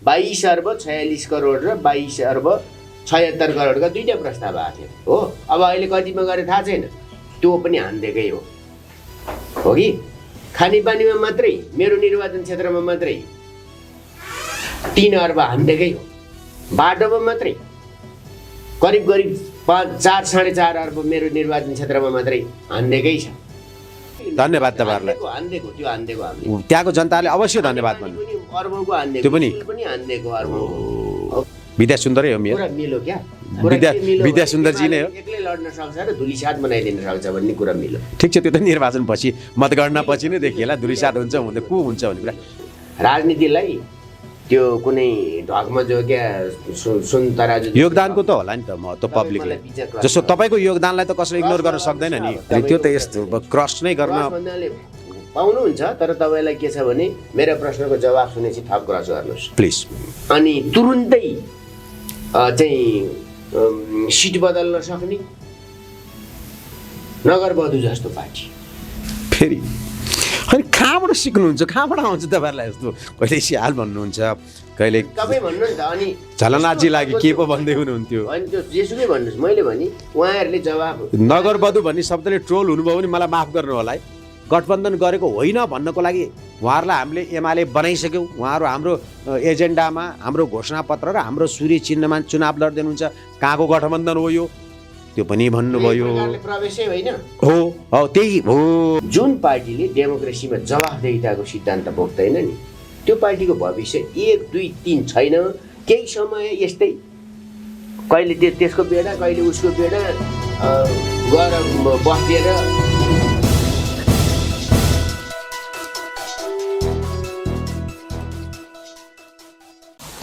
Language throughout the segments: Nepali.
22 अर्ब 46 करोड र 22 अर्ब 76 करोडका दुईटा प्रस्ताव आएको थियो हो। अब अहिले कतिमा गरे थाहा छैन, त्यो पनि हान्दिएकै हो कि खानेपानीमा मात्रै मेरो निर्वाचन क्षेत्रमा मात्रै 3 अर्ब हान्दिएकै हो। बाटोमा मात्रै करिब 4-4.5 अर्ब मेरो निर्वाचन क्षेत्रमा मात्रै हान्दिएकै छ। धन्यवाद तपाईँहरूलाई। हान्दिएको त्यो हान्दिएको हामीले त्यहाँको जनताले अवश्य धन्यवाद भन्नु। अर्बौंको हान्दिएको त्यो पनि हान्दिएको अर्बौंको। विद्या सुन्दरै हो मेरो कुरा मिलो क्या, विद्या सुन्दरजी नै हो। एक्लै लड्न सक्छ र धुलिसात बनाइदिन सक्छ भन्ने कुरा मिलो। ठिक छ, त्यो त निर्वाचन पछि मतगणना पछि नै देखिएला धुलिसात हुन्छ हुँदै को हुन्छ भन्ने कुरा। राजनीतिलाई त्यो कुनै ढकमा जो क्या सुन तराजु योगदानको त होला नि त महत्त्व पब्लिकले। जस्तो तपाईँको योगदानलाई त कसैले इग्नोर गर्न सक्दैन नि। अनि त्यो त यस्तो क्रस नै गर्न पाउनुहुन्छ। तर तपाईँलाई के छ भने मेरो प्रश्नको जवाब सुनेपछि थप क्रस गर्नुहोस् प्लिज। अनि तुरुन्तै चाहिँ सिट बदल्न सक्ने नगरवधु जस्तो पार्टी फेरि अनि कहाँबाट सिक्नुहुन्छ, कहाँबाट आउँछ तपाईँहरूलाई यस्तो? कहिले सिहाल भन्नुहुन्छ, कहिले तपाईँ भन्नु नि त। अनि झलनाथजी लागि के पो भन्दै हुनुहुन्थ्यो? अनि त्यो जेसुकै भन्नुहोस्, मैले भने उहाँहरूले जवाब नगरवधु भन्ने शब्दले ट्रोल हुनुभयो भने मलाई माफ गर्नु होला है। गठबन्धन गरेको होइन भन्नको लागि उहाँहरूलाई हामीले एमाले बनाइसक्यौँ। उहाँहरू हाम्रो एजेन्डामा, हाम्रो घोषणापत्र र हाम्रो सूर्य चिन्हमा चुनाव लड्दै हुनुहुन्छ। कहाँको गठबन्धन हो यो? त्यो पनि भन्नुभयो। प्रवेशै होइन हो त्यही हो। जुन पार्टीले डेमोक्रेसीमा जवाफदेहिताको सिद्धान्त बोक्दैन नि त्यो पार्टीको भविष्य 1, 2, 3 छैन। केही समय यस्तै कहिले त्यसको बेडा कहिले उसको बेडा गएर बसिदिएर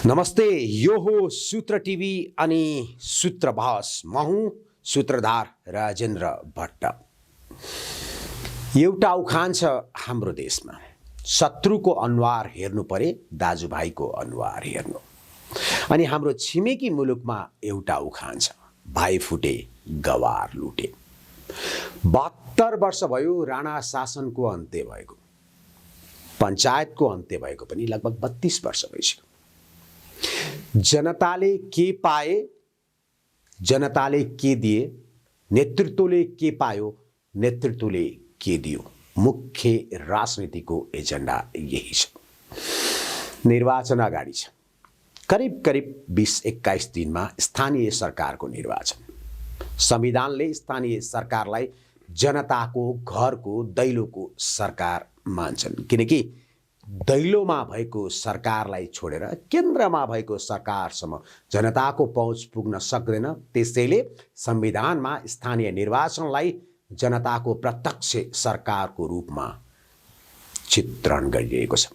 नमस्ते, यो हो सूत्र टिभी अनि सूत्र बहस। म हुँ सूत्रधार राजेन्द्र भट्ट। एउटा उखान छ हाम्रो देशमा, शत्रुको अनुहार हेर्नु परे दाजुभाइको अनुहार हेर्नु। अनि हाम्रो छिमेकी मुलुकमा एउटा उखान छ, भाइ फुटे गवार लुटे। 72 वर्ष भयो राणा शासनको अन्त्य भएको, पञ्चायतको अन्त्य भएको पनि लगभग 32 वर्ष भइसक्यो। जनताले के पाए, जनताले के दिए, नेतृत्वले के पायो, नेतृत्वले के दियो, मुख्य राजनीतिको एजेन्डा यही छ। निर्वाचन अगाडि छ, करिब 20-21 दिनमा स्थानीय सरकारको निर्वाचन। संविधानले स्थानीय सरकारलाई जनताको घरको दैलोको सरकार मान्छन्, किनकि दैलोमा भएको सरकारलाई छोडेर केन्द्रमा भएको सरकारसम्म जनताको पहुँच पुग्न सक्दैन। त्यसैले संविधानमा स्थानीय निर्वाचनलाई जनताको प्रत्यक्ष सरकारको रूपमा चित्रण गरिएको छ।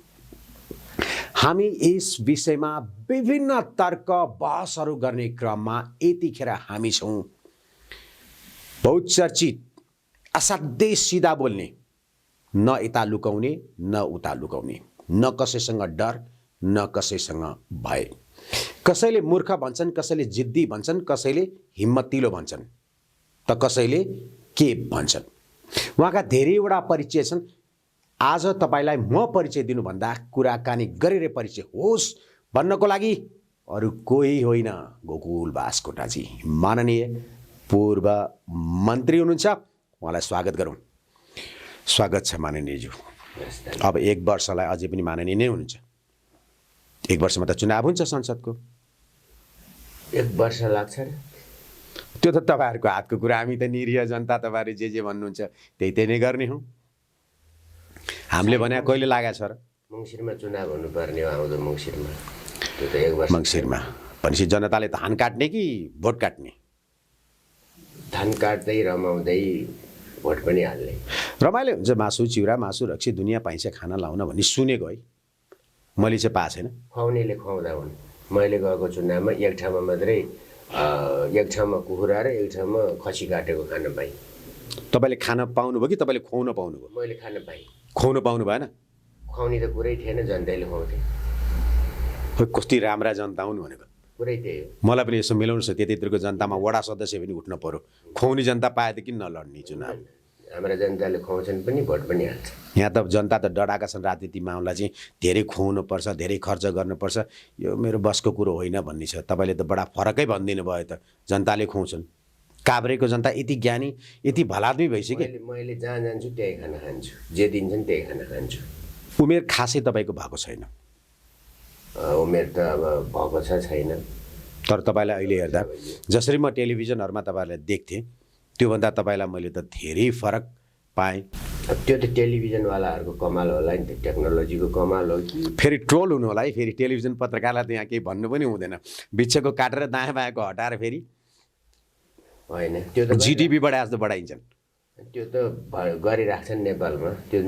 हामी यस विषयमा विभिन्न तर्क बहसहरू गर्ने क्रममा यतिखेर हामी छौँ बहुचर्चित असाध्यै सिधा बोल्ने, न यता लुकाउने न उता लुकाउने, न कसैसँग डर न कसैसँग भय। कसैले मूर्ख भन्छन्, कसैले जिद्दी भन्छन्, कसैले हिम्मतिलो भन्छन्, त कसैले के भन्छन्। उहाँका धेरैवटा परिचय छन्। आज तपाईँलाई म परिचय दिनुभन्दा कुराकानी गरेर परिचय होस् भन्नको लागि अरू कोही होइन, गोकुल बास्कोटाजी माननीय पूर्व मन्त्री हुनुहुन्छ। उहाँलाई स्वागत गरौँ। स्वागत छ माननीयज्यू। अब 1 वर्षलाई अझै पनि माननीय नै हुनुहुन्छ। 1 वर्षमा त चुनाव हुन्छ संसदको। 1 वर्ष लाग्छ र त्यो त तपाईँहरूको हातको कुरा। हामी त निरीह जनता, तपाईँहरू जे भन्नुहुन्छ त्यही नै गर्ने हौँ। हामीले भने कहिले लागेको छ र? मङ्सिरमा चुनाव हुनुपर्ने हो, आउँदो मङ्सिरमा। त्यो त 1 वर्ष मङ्सिरमा भनेपछि जनताले धान काट्ने कि भोट काट्ने? धान काट्दै रमाउँदै भोट पनि हाल्ने। रमाइलो हुन्छ, मासु चिउरा मासु रक्सी दुनियाँ पाइन्छ खाना लाउन भन्ने सुनेको है। मैले चाहिँ पाएको छैन। खुवाउनेले खुवाउँदा हुन्। मैले गएको चुनावमा एक ठाउँमा मात्रै एक ठाउँमा कुखुरा र एक ठाउँमा खसी काटेको खान पाएँ। तपाईँले खान पाउनुभयो कि तपाईँले खुवाउन पाउनुभयो? मैले खान पाएँ। खुवाउन पाउनु भएन? खुवाउने त कुरै थिएन, जनताले खुवाउँथे। कति राम्रा जनता हुन् भनेको कुरै त्यही हो। मलाई पनि यसो मिलाउनु छ, त्यतित्रको जनतामा वडा सदस्य पनि उठ्न पर्यो। खुवाउने जनता पाए त किन नलड्ने चुनाव? हाम्रा जनताले खुवाउँछन् पनि भोट पनि हाल्छ। यहाँ त जनता त डराएका छन् राजनीति मामला चाहिँ धेरै खुवाउनुपर्छ धेरै खर्च गर्नुपर्छ यो मेरो बसको कुरो होइन भन्ने छ। तपाईँले त बडा फरकै भनिदिनु भयो त जनताले खुवाउँछन्। काभ्रेको जनता यति ज्ञानी यति भलादमी भइसक्यो। मैले जहाँ जान्छु त्यही खाना खान्छु, जे दिन्छन् त्यही खाना खान्छु। उमेर खासै तपाईँको भएको छैन। उमेर त अब भएको छैन। तर तपाईँलाई अहिले हेर्दा जसरी म टेलिभिजनहरूमा तपाईँहरूलाई देख्थेँ त्योभन्दा तपाईँलाई मैले त धेरै फरक पाएँ। त्यो त टेलिभिजनवालाहरूको कमाल होला नि, त टेक्नोलोजीको कमाल हो कि फेरि ट्रोल हुनु होला है। फेरि टेलिभिजन पत्रकारलाई त यहाँ केही भन्नु पनि हुँदैन। बिचको काटेर दायाँ बायाँको हटाएर फेरि होइन, त्यो त जिडिपी बढाए जस्तो बढाइन्छन्। त्यो त गरिराख्छन् नेपालमा। त्यो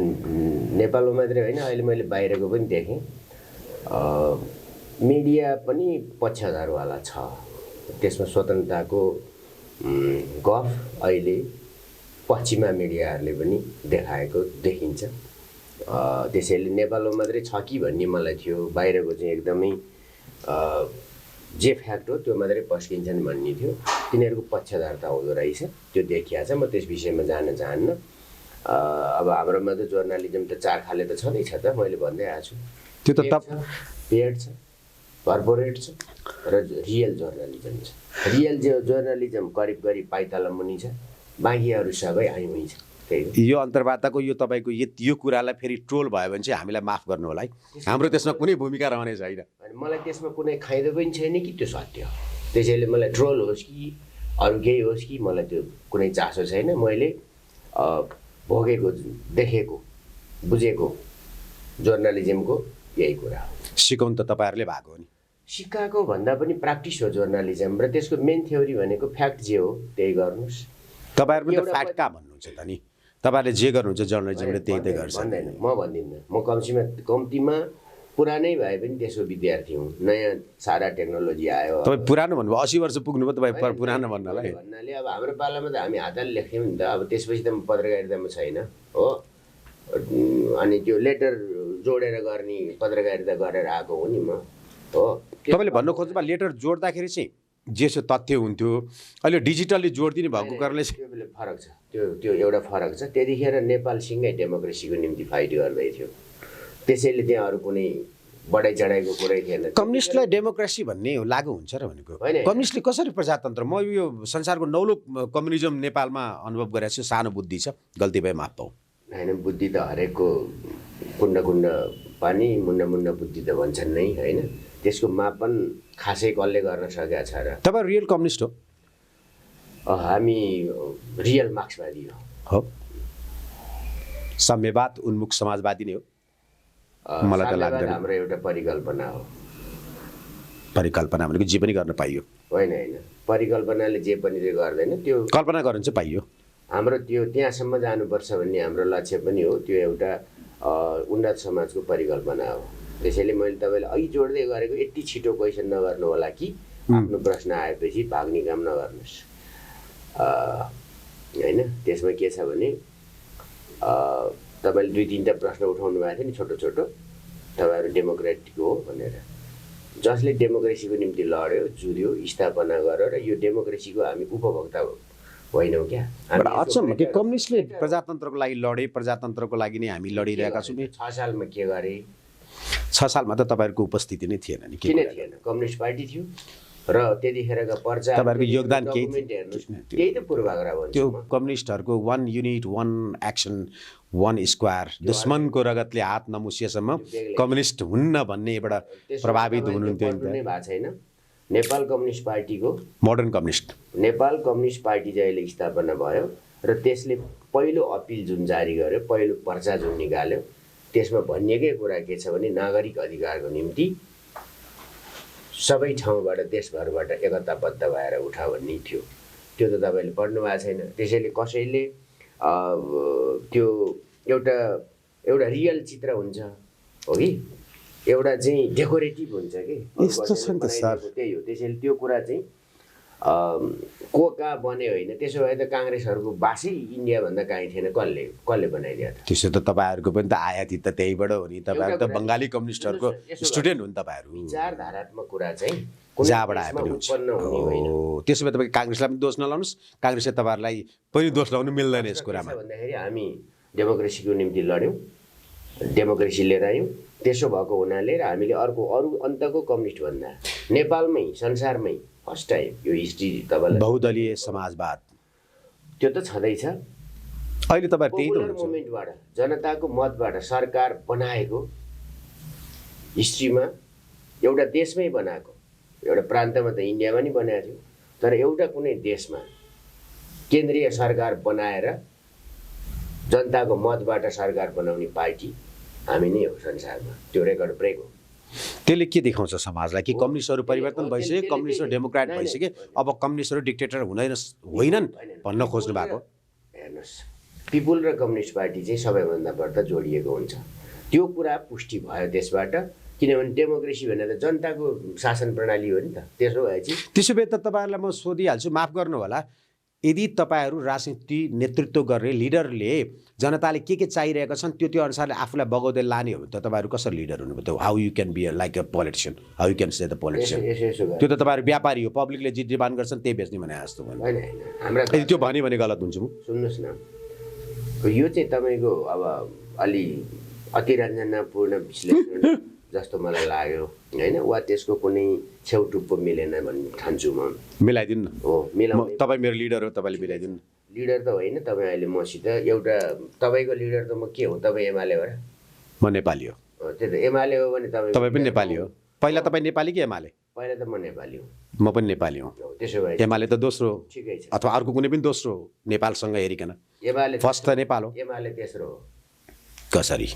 नेपालमा मात्रै होइन, अहिले मैले बाहिरको पनि देखेँ। मिडिया पनि पक्षधरवाला छ, त्यसमा स्वतन्त्रताको गफ अहिले पश्चिमा मिडियाहरूले पनि देखाएको देखिन्छ। त्यसैले नेपालमा मात्रै छ कि भन्ने मलाई थियो, बाहिरको चाहिँ एकदमै जे फ्याक्ट हो त्यो मात्रै पस्किन्छन् भन्ने थियो। तिनीहरूको पक्षधरता हुँदो रहेछ, त्यो देखिया छ। म त्यस विषयमा जान चाहन्न। अब हाम्रोमा त जर्नलिजम त चार खाले त छँदैछ त, मैले भन्दै आएको छु। त्यो त पेड छ, कर्पोरेट छ र रियल जर्नलिजम छ। रियल जर्नलिजम करिब पाइतला मुनि छ, बाँकीहरू सबै आइमै छ। त्यही यो अन्तर्वार्ताको यो तपाईँको यो कुरालाई फेरि ट्रोल भयो भने चाहिँ हामीलाई माफ गर्नु होला है। हाम्रो त्यसमा कुनै भूमिका रहने छैन। अनि मलाई त्यसमा कुनै खाइदो पनि छैन कि त्यो सत्य हो। त्यसैले मलाई ट्रोल होस् कि अरू केही होस् कि मलाई त्यो कुनै चासो छैन। मैले भोगेको, देखेको, बुझेको जर्नलिजमको यही कुरा हो। सिकाउनु त तपाईँहरूले भएको हो नि। सिकाएको भन्दा पनि प्र्याक्टिस हो जर्नलिजम, र त्यसको मेन थ्योरी भनेको फ्याक्ट जे हो त्यही गर्नुहोस्। तपाईँहरू पनि त फ्याक्ट कहाँ भन्नुहुन्छ त नि? तपाईँहरूले जे गर्नुहुन्छ जर्नलिजमले त्यही त गर्छ। भन्दैन, म भन्दिनँ। म कम्तीमा पुरानै भए पनि त्यसको विद्यार्थी हुँ। नयाँ सारा टेक्नोलोजी आयो। तपाईँ पुरानो भन्नुभयो, 80 वर्ष पुग्नुभयो तपाईँ पुरानो भन्नलाई। भन्नाले अब हाम्रो पालामा त हामी हातले लेख्थ्यौँ नि त। अब त्यसपछि त म पत्रकारितामा छैन हो। अनि त्यो लेटर जोडेर गर्ने पत्रकारिता गरेर आएको हो नि म हो। तपाईँले भन्नु खोज्नुभयो लेटर जोड्दाखेरि चाहिँ जेसो तथ्य हुन्थ्यो, अहिले डिजिटल्ली जोडिदिने भएको कारणले त्यो बेला फरक छ। त्यो एउटा फरक छ। त्यतिखेर नेपालसँगै डेमोक्रेसीको निम्ति फाइट गर्दै थियो। त्यसैले त्यहाँ अरू कुनै बढाइ चढाइको कुरै थिएन। कम्युनिस्टलाई डेमोक्रेसी भन्ने लागु हुन्छ र भनेको कम्युनिस्टले कसरी प्रजातन्त्र? म यो संसारको नौलो कम्युनिजम नेपालमा अनुभव गरेको छु। सानो बुद्धि छ, गल्ती भए माफ पाऊ। होइन, बुद्धि त हरेकको कुण्ड पानी मुन्ना बुद्धि त भन्छन् नै होइन। त्यसको मापन खासै कसले गर्न सकेको छ र? तपाईँ रियल कम्युनिस्ट हो? हामी रियल मार्क्सवादी हो। साम्यवाद उन्मुख समाजवादी नै हो मलाई त लाग्दैन। हाम्रो एउटा परिकल्पना हो। परिकल्पना भनेको जे पनि गर्न पाइयो होइन। परिकल्पनाले जे पनि गर्दैन, त्यो कल्पना गर्न चाहिँ पाइयो। हाम्रो त्यो त्यहाँसम्म जानुपर्छ भन्ने हाम्रो लक्ष्य पनि हो। त्यो एउटा उन्नत समाजको परिकल्पना हो। त्यसैले मैले तपाईँलाई अघि जोड्दै गरेको यति छिटो क्वेसन नगर्नु होला कि आफ्नो प्रश्न आएपछि भाग्ने काम नगर्नुहोस् होइन। त्यसमा के छ भने तपाईँले 2-3टा प्रश्न उठाउनु भएको थियो नि, छोटो छोटो। तपाईँहरू डेमोक्रेटिक हो भनेर। जसले डेमोक्रेसीको निम्ति लड्यो, जुध्यो, स्थापना गर्यो र यो डेमोक्रेसीको हामी उपभोक्ता होइनौँ क्या। अचम्म कि कम्युनिस्टले प्रजातन्त्रको लागि लडे, प्रजातन्त्रको लागि नै हामी लडिरहेका छौँ। 6 सालमा के गरे? 6 सालमा त तपाईँहरूको उपस्थिति नै थिएन नि। किन थिएन? कम्युनिस्ट पार्टी थियो र त्यतिखेरका पर्चा तपाईँहरूको योगदान केही त्यही त पूर्वाग्रह भन्छ। त्यो कम्युनिस्टहरूको 1 युनिट 1 एक्सन 1 स्क्वायर, दुश्मनको रगतले हात नमुसिएसम्म कम्युनिस्ट हुन्न भन्ने एउटा प्रभावित हुनुहुन्थ्यो नि भएको छैन। नेपाल कम्युनिस्ट पार्टीको modern communist, Nepal communist party जहिले स्थापना भयो र त्यसले पहिलो अपिल जुन जारी गर्यो, पहिलो पर्चा जुन निकाल्यो, त्यसमा भनिएकै कुरा के छ भने नागरिक अधिकारको निम्ति सबै ठाउँबाट देशभरबाट एकताबद्ध भएर उठा भन्ने थियो। त्यो त तपाईँले पढ्नु भएको छैन। त्यसैले कसैले त्यो एउटा रियल चित्र हुन्छ हो कि एउटा चाहिँ डेकोरेटिभ हुन्छ कि यस्तो छ नि त सर। त्यही हो। त्यसैले त्यो कुरा चाहिँ को कहाँ बन्यो होइन, त्यसो भए त काङ्ग्रेसहरूको बासै इन्डियाभन्दा कहीँ थिएन। कसले बनाइदियो त? त्यसो त तपाईँहरूको पनि त आयातित त त्यहीबाट हो नि। तपाईँहरू त बङ्गाली कम्युनिस्टहरूको स्टुडेन्ट हुन् तपाईँहरू। विचारधारात्मक कुरा चाहिँ जहाँबाट आए पनि हुन्छ। त्यसो भए तपाईँ काङ्ग्रेसलाई पनि दोष नलाउनुहोस्, काङ्ग्रेसले तपाईँहरूलाई पनि दोष लाउनु मिल्दैन यस कुरामा। भन्दाखेरि हामी डेमोक्रेसीको निम्ति लड्यौँ, डेमोक्रेसी लिएर आयौँ। त्यसो भएको हुनाले र हामीले अरू अन्तको कम्युनिस्ट भन्दा नेपालमै संसारमै फर्स्ट टाइम यो हिस्ट्री तपाईँलाई बहुदलीय समाजवाद त्यो त छँदैछ। अहिले तपाईँहरू त्यही त पपुलर हुन्छ। मुभमेन्टबाट जनताको मतबाट सरकार बनाएको हिस्ट्रीमा एउटा देशमै बनाएको, एउटा प्रान्तमा त इन्डियामा नि बनाएको थियो, तर एउटा कुनै देशमा केन्द्रीय सरकार बनाएर जनताको मतबाट सरकार बनाउने पार्टी हामी नै हो संसारमा। त्यो रेकर्ड ब्रेक हो। त्यसले के देखाउँछ समाजलाई कि कम्युनिस्टहरू परिवर्तन भइसक्यो, कम्युनिस्टहरू डेमोक्रेट भइसक्यो, अब कम्युनिस्टहरू डिक्टेटर होइनन् भन्न खोज्नु भएको? हेर्नुहोस्, पिपुल र कम्युनिस्ट पार्टी चाहिँ सबैभन्दा बढ्ता जोडिएको हुन्छ। त्यो कुरा पुष्टि भयो त्यसबाट, किनभने डेमोक्रेसी भनेर जनताको शासन प्रणाली हो नि त। त्यसो भएपछि त्यसो भए त तपाईँहरूलाई म सोधिहाल्छु, माफ गर्नु होला, यदि तपाईँहरू राजनीति नेतृत्व गर्ने लिडरले जनताले के चाहिरहेका छन् त्यो अनुसारले आफूलाई बगाउँदै लाने हो त तपाईँहरू कसरी लिडर हुनुभयो त? How you can be like a politician, how you can say the politician? त्यो त तपाईँहरू व्यापारी हो, पब्लिकले जे डिमान्ड गर्छन् त्यही बेच्ने भने जस्तो होइन होइन, हाम्रा यदि त्यो भन्यो भने गलत हुन्छ म? सुन्नुहोस् न, यो चाहिँ तपाईँको अब अलि अतिरञ्जनापूर्ण विश्लेषण जस्तो मलाई लाग्यो होइन, वा त्यसको कुनै छेउटुप्पो मिलेन भन्ने ठान्छु म। मिलाइदिनु न। हो, मिलाउनु। तपाईँ मेरो लिडर हो, तपाईँले मिलाइदिनु न। लिडर त होइन तपाईँ अहिले मसित एउटा, तपाईँको लिडर त म के हो? तपाईँ एमालेबाट? म नेपाली हो। त्यही त, एमाले हो भने तपाईँ पनि नेपाली हो। पहिला तपाईँ नेपाली कि एमाले? पहिला त म नेपाली हो। म पनि नेपाली हो। त्यसो भए एमाले त दोस्रो हो, ठिकै छ। अथवा अर्को कुनै पनि दोस्रो हो नेपालसँग हेरिकन। एमाले फर्स्ट त नेपाल हो। एमाले तेस्रो हो। कसरी?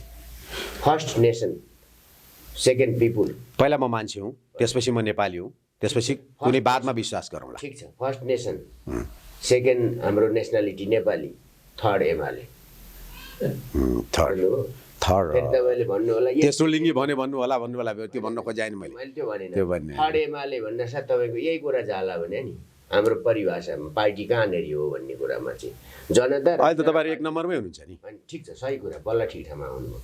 First nation, second people. पहिला म मान्छे हुँ, त्यसपछि म नेपाली हुँ, त्यसपछि कुनै बादमा विश्वास गरौँला। ठिक छ, फर्स्ट नेसन, सेकेन्ड हाम्रो nationality Nepali, third UML. Third फेरि तपाईँले भन्नु होला तेस्रो लिङ्गी भन्नु होला त्यो भन्न खोजेन मैले। मैले त्यो त्यो भनेन। भन्ने थर्ड एमाले भन्दा साथ तपाईँको यही कुरा जाला भने नि हाम्रो परिभाषामा पार्टी कहाँनिर हो भन्ने कुरामा चाहिँ जनता। अहिले त तपाईँहरू एक नम्बरमै हुनुहुन्छ नि। ठिक छ, सही कुरा, बल्ल ठिक ठाउँमा आउनुभयो।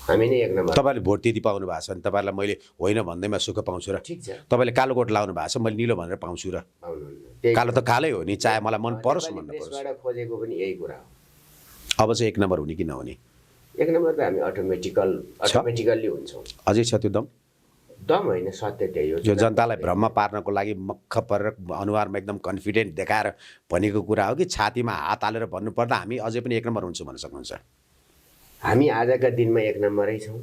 हामी नै एक नम्बर। तपाईँले भोट त्यति पाउनु भएको छ भने तपाईँलाई मैले होइन भन्दैमा सुख पाउँछु र? ठिक छ। तपाईँले कालो कोट लाउनु भएको छ, मैले निलो भनेर पाउँछु र? पाउनुहुन्न। कालो त कालै हो नि, चाहे मलाई मन परोस् मन नपरोस्। देशबाट खोजेको पनि यही कुरा हो। अब चाहिँ एक नम्बर हुने कि नहुने? एक नम्बर त हामी अटोमेटिकल्ली हुन्छौँ। अझै छ त्यो दम? दम होइन, सत्य त्यही हो। यो जनतालाई भ्रम पार्नको लागि मक्ख परेर अनुहारमा एकदम कन्फिडेन्ट देखाएर भनेको कुरा हो कि छातीमा हात हालेर भन्नुपर्दा हामी अझै पनि एक नम्बर हुन्छौँ भन्न सक्नुहुन्छ? हामी आजका दिनमा एक नम्बरै छौँ।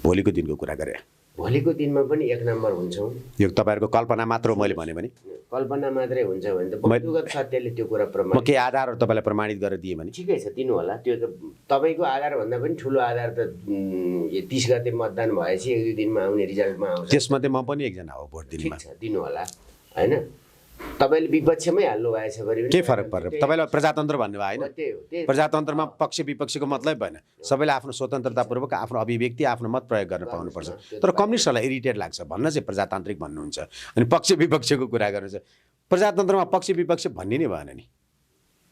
भोलिको दिनको कुरा गरे भोलिको दिनमा पनि एक नम्बर हुन्छौँ। यो तपाईँहरूको कल्पना मात्र हो मैले भने भने? कल्पना मात्रै हुन्छ भने त वस्तुगत सत्यले त्यो कुरा प्रमाण। म केही आधारहरू तपाईँलाई प्रमाणित गरेर दिएँ भने? ठिकै छ, दिनु होला। त्यो त तपाईँको आधारभन्दा पनि ठुलो आधार त 30 गते मतदान भएपछि 1-2 दिनमा आउने रिजल्टमा आउँछ। त्यसमध्ये म पनि एकजना हो भोट दिनमा। ठिक छ, दिनु होला होइन। तपाईँले विपक्षमै हाल्नु भएछ भने के फरक पर्छ? तपाईँलाई प्रजातन्त्र भन्नुभयो होइन? त्यही हो। प्रजातन्त्रमा पक्ष विपक्षको मतलब भएन, सबैले आफ्नो स्वतन्त्रतापूर्वक आफ्नो अभिव्यक्ति आफ्नो मत प्रयोग गर्न पाउनुपर्छ। तर कम्युनिस्टहरूलाई इरिटेट लाग्छ भन्न चाहिँ प्रजातान्त्रिक भन्नुहुन्छ, अनि पक्ष विपक्षको कुरा गर्नुहुन्छ। प्रजातन्त्रमा पक्ष विपक्ष भन्ने नै भएन नि,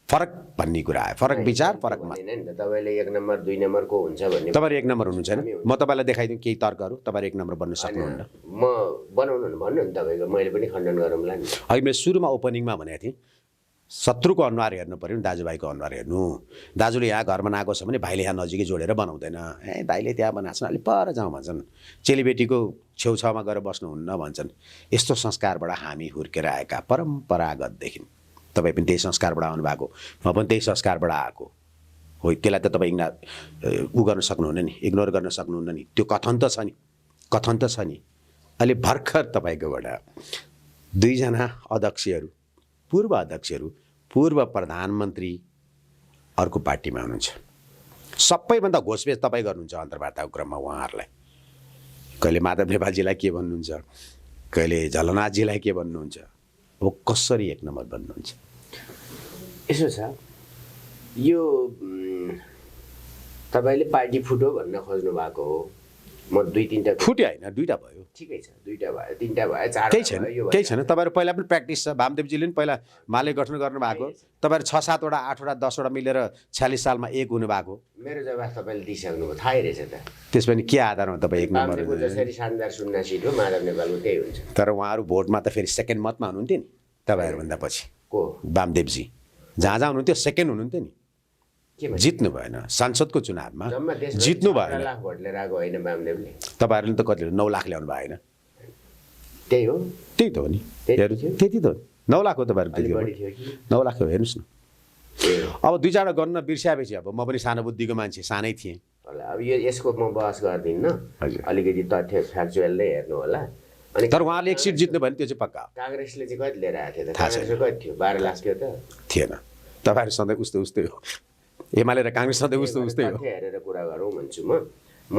फरक भन्ने कुरा आयो, फरक विचार, फरक मत। तपाईँले 1 नम्बर 2 नम्बर को हुन्छ भन्ने? तपाईँहरू 1 नम्बर हुनुहुन्छ होइन? म तपाईँलाई देखाइदिउँ केही तर्कहरू, तपाईँहरू 1 नम्बर बन्न सक्नुहुन्न। म बनाउनु भन्नु नि तपाईँको, मैले पनि खण्डन गरौँला नि। अहिले मैले सुरुमा ओपनिङमा भनेको थिएँ शत्रुको अनुहार हेर्नु पऱ्यो नि, दाजुभाइको अनुहार हेर्नु। दाजुले यहाँ घरमा नआएको छ भने भाइले यहाँ नजिकै जोडेर बनाउँदैन। दाइले त्यहाँ बनाएको छ अलिक पर जाउँ भन्छन्, चेलीबेटीको छेउछाउमा गएर बस्नुहुन्न भन्छन्। यस्तो संस्कारबाट हामी हुर्केर आएका परम्परागतदेखि। तपाईँ पनि त्यही संस्कारबाट आउनुभएको, म पनि त्यही संस्कारबाट आएको हो। त्यसलाई त तपाईँ उ गर्न सक्नुहुन्न नि, इग्नोर गर्न सक्नुहुन्न नि। त्यो कथन त छ नि। अहिले भर्खर तपाईँकोबाट 2 जना अध्यक्षहरू, पूर्व अध्यक्षहरू, पूर्व प्रधानमन्त्री अर्को पार्टीमा हुनुहुन्छ। सबैभन्दा घोषवेश तपाईँ गर्नुहुन्छ अन्तर्वार्ताको क्रममा उहाँहरूलाई। कहिले माधव नेपालजीलाई के भन्नुहुन्छ, कहिले झलनाथजीलाई के भन्नुहुन्छ। अब कसरी 1 नम्बर बन्नुहुन्छ? यसो छ, यो तपाईँले पार्टी फुटो भन्न खोज्नु भएको हो। म 2-3टा फुट्यो होइन, 2टा भयो। ठिकै छ, 2टा भयो, 3टा भयो, 4टा केही छैन, भयो, यो केही छैन। तपाईँहरू पहिला पनि प्र्याक्टिस छ। वामदेवजीले पनि पहिला माले गठन गर्नुभएको, तपाईँहरू 6-7वटा 8वटा 10वटा मिलेर 46 सालमा एक हुनुभएको। मेरो जवाफ तपाईँले दिइसक्नुभयो, थाहै रहेछ त। त्यसमा नि के आधारमा तपाईँ एक नम्बर? वामदेवको जसरी शानदार 0 सिट हो, माधव नेपालको त्यही हुन्छ। तर उहाँहरू भोटमा त फेरि सेकेन्ड मतमा हुनुहुन्थ्यो नि तपाईँहरूभन्दा पछि। को? वामदेवजी जहाँ हुनुहुन्थ्यो सेकेन्ड हुनुहुन्थ्यो नि, जित्नु भएन सांसदको चुनावमा, जित्नु भएन। लाख भोट लिएर आएको होइन वामदेवले। तपाईँहरूले त कति 9 लाख ल्याउनु भयो होइन? त्यही हो, त्यही त हो नि, त्यति त हो। 9 लाख हो तपाईँहरू, त्यति हो, 9 लाख हो। हेर्नुहोस् न, अब 2-4 गर्न बिर्स्याएपछि अब म पनि सानो बुद्धिको मान्छे, सानै थिएँ। अब यसको म बहस गर्दिनँ, अलिकति तथ्य फ्याक्चुअल नै हेर्नु होला। अनि तर उहाँले एक सिट जित्नु भयो भने त्यो चाहिँ पक्का। काङ्ग्रेसले चाहिँ कति लिएर आएको थियो त? काङ्ग्रेसको कति थियो? 12 लाख थियो त? थिएन। तपाईँहरू सधैँ उस्तै उस्तै हो, एमाले र काङ्ग्रेस सधैँ उस्तै उस्तै हो। तथ्य हेरेर कुरा गरौँ भन्छु म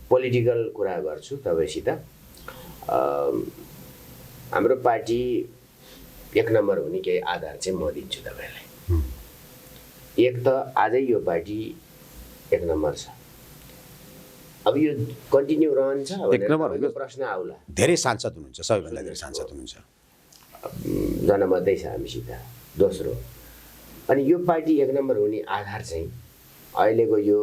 पोलिटिकल कुरा गर्छु तपाईँसित। हाम्रो पार्टी एक नम्बर हुने केही आधार चाहिँ म दिन्छु तपाईँलाई। एक त आजै यो पार्टी एक नम्बर छ। अब यो कन्टिन्यू रहन्छ एक नम्बर प्रश्न आउला। धेरै सांसद हुनुहुन्छ, सबैभन्दा धेरै सांसद हुनुहुन्छ, जनमतै छ हामीसित। दोस्रो, अनि यो पार्टी एक नम्बर हुने आधार चाहिँ अहिलेको यो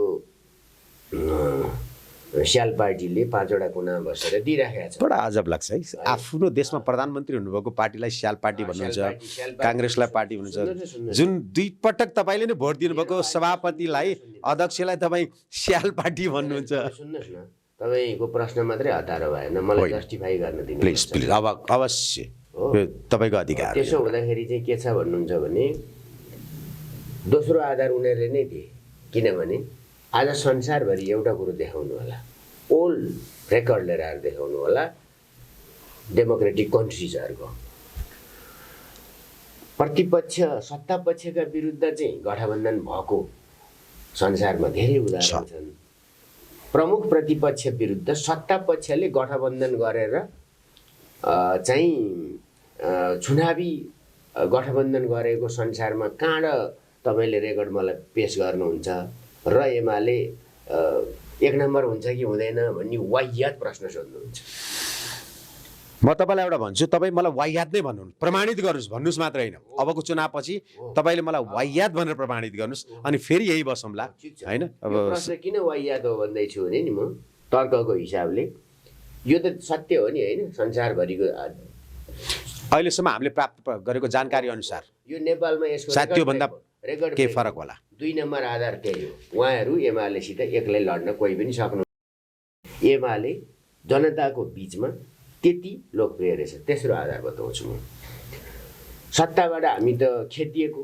स्याल पार्टीले 5वटा कुना बसेर दिइराखेको छ। बडा अजब लाग्छ है, आफ्नो देशमा प्रधानमन्त्री हुनुभएको पार्टीलाई स्याल पार्टी भन्नुहुन्छ, काङ्ग्रेसलाई पार्टी भन्नुहुन्छ। जुन 2 पटक तपाईँले नै भोट दिनुभएको सभापतिलाई, अध्यक्षलाई तपाईँ स्याल पार्टी भन्नुहुन्छ। सुन्नुहोस् न, तपाईँको प्रश्न मात्रै हतारो भएन, मलाई जस्टिफाई गर्न दिनु प्लिज प्लिज, अब अवश्य तपाईँको अधिकार। त्यसो हुँदाखेरि चाहिँ के छ भन्नुहुन्छ भने दोस्रो आधार उनीहरूले नै दिए। किनभने आज संसारभरि एउटा कुरो देखाउनु होला, ओल्ड रेकर्ड लिएर आएर देखाउनु होला, डेमोक्रेटिक कन्ट्रिजहरूको प्रतिपक्ष सत्ता पक्षका विरुद्ध चाहिँ गठबन्धन भएको संसारमा धेरै उदाहरण छन्। प्रमुख प्रतिपक्ष विरुद्ध सत्ता पक्षले गठबन्धन गरेर चाहिँ चुनावी गठबन्धन गरेको संसारमा कहाँ तपाईँले रेकर्ड मलाई पेस गर्नुहुन्छ? र एमाले एक नम्बर हुन्छ कि हुँदैन भन्ने वाहियात प्रश्न सोध्नुहुन्छ। म तपाईँलाई एउटा भन्छु, तपाईँ मलाई वाहियात नै भन्नु, प्रमाणित गर्नुहोस्, भन्नुहोस् मात्र होइन। अबको चुनावपछि तपाईँले मलाई वाहियात भनेर प्रमाणित गर्नुहोस्, अनि फेरि यही बसौँला होइन। अब प्रश्न किन वाहियात हो भन्दैछु भने नि, म तर्कको हिसाबले यो त सत्य हो नि होइन। संसारभरिको अहिलेसम्म हामीले प्राप्त गरेको जानकारी अनुसार यो नेपालमा यसको सायद त्योभन्दा रेकर्ड केही फरक होला। 2 नम्बर आधार त्यही हो, उहाँहरू एमालेसित एक्लै लड्न कोही पनि सक्नु। एमाले जनताको बिचमा त्यति लोकप्रिय रहेछ। तेस्रो आधार बताउँछु म, सत्ताबाट हामी त खेतिएको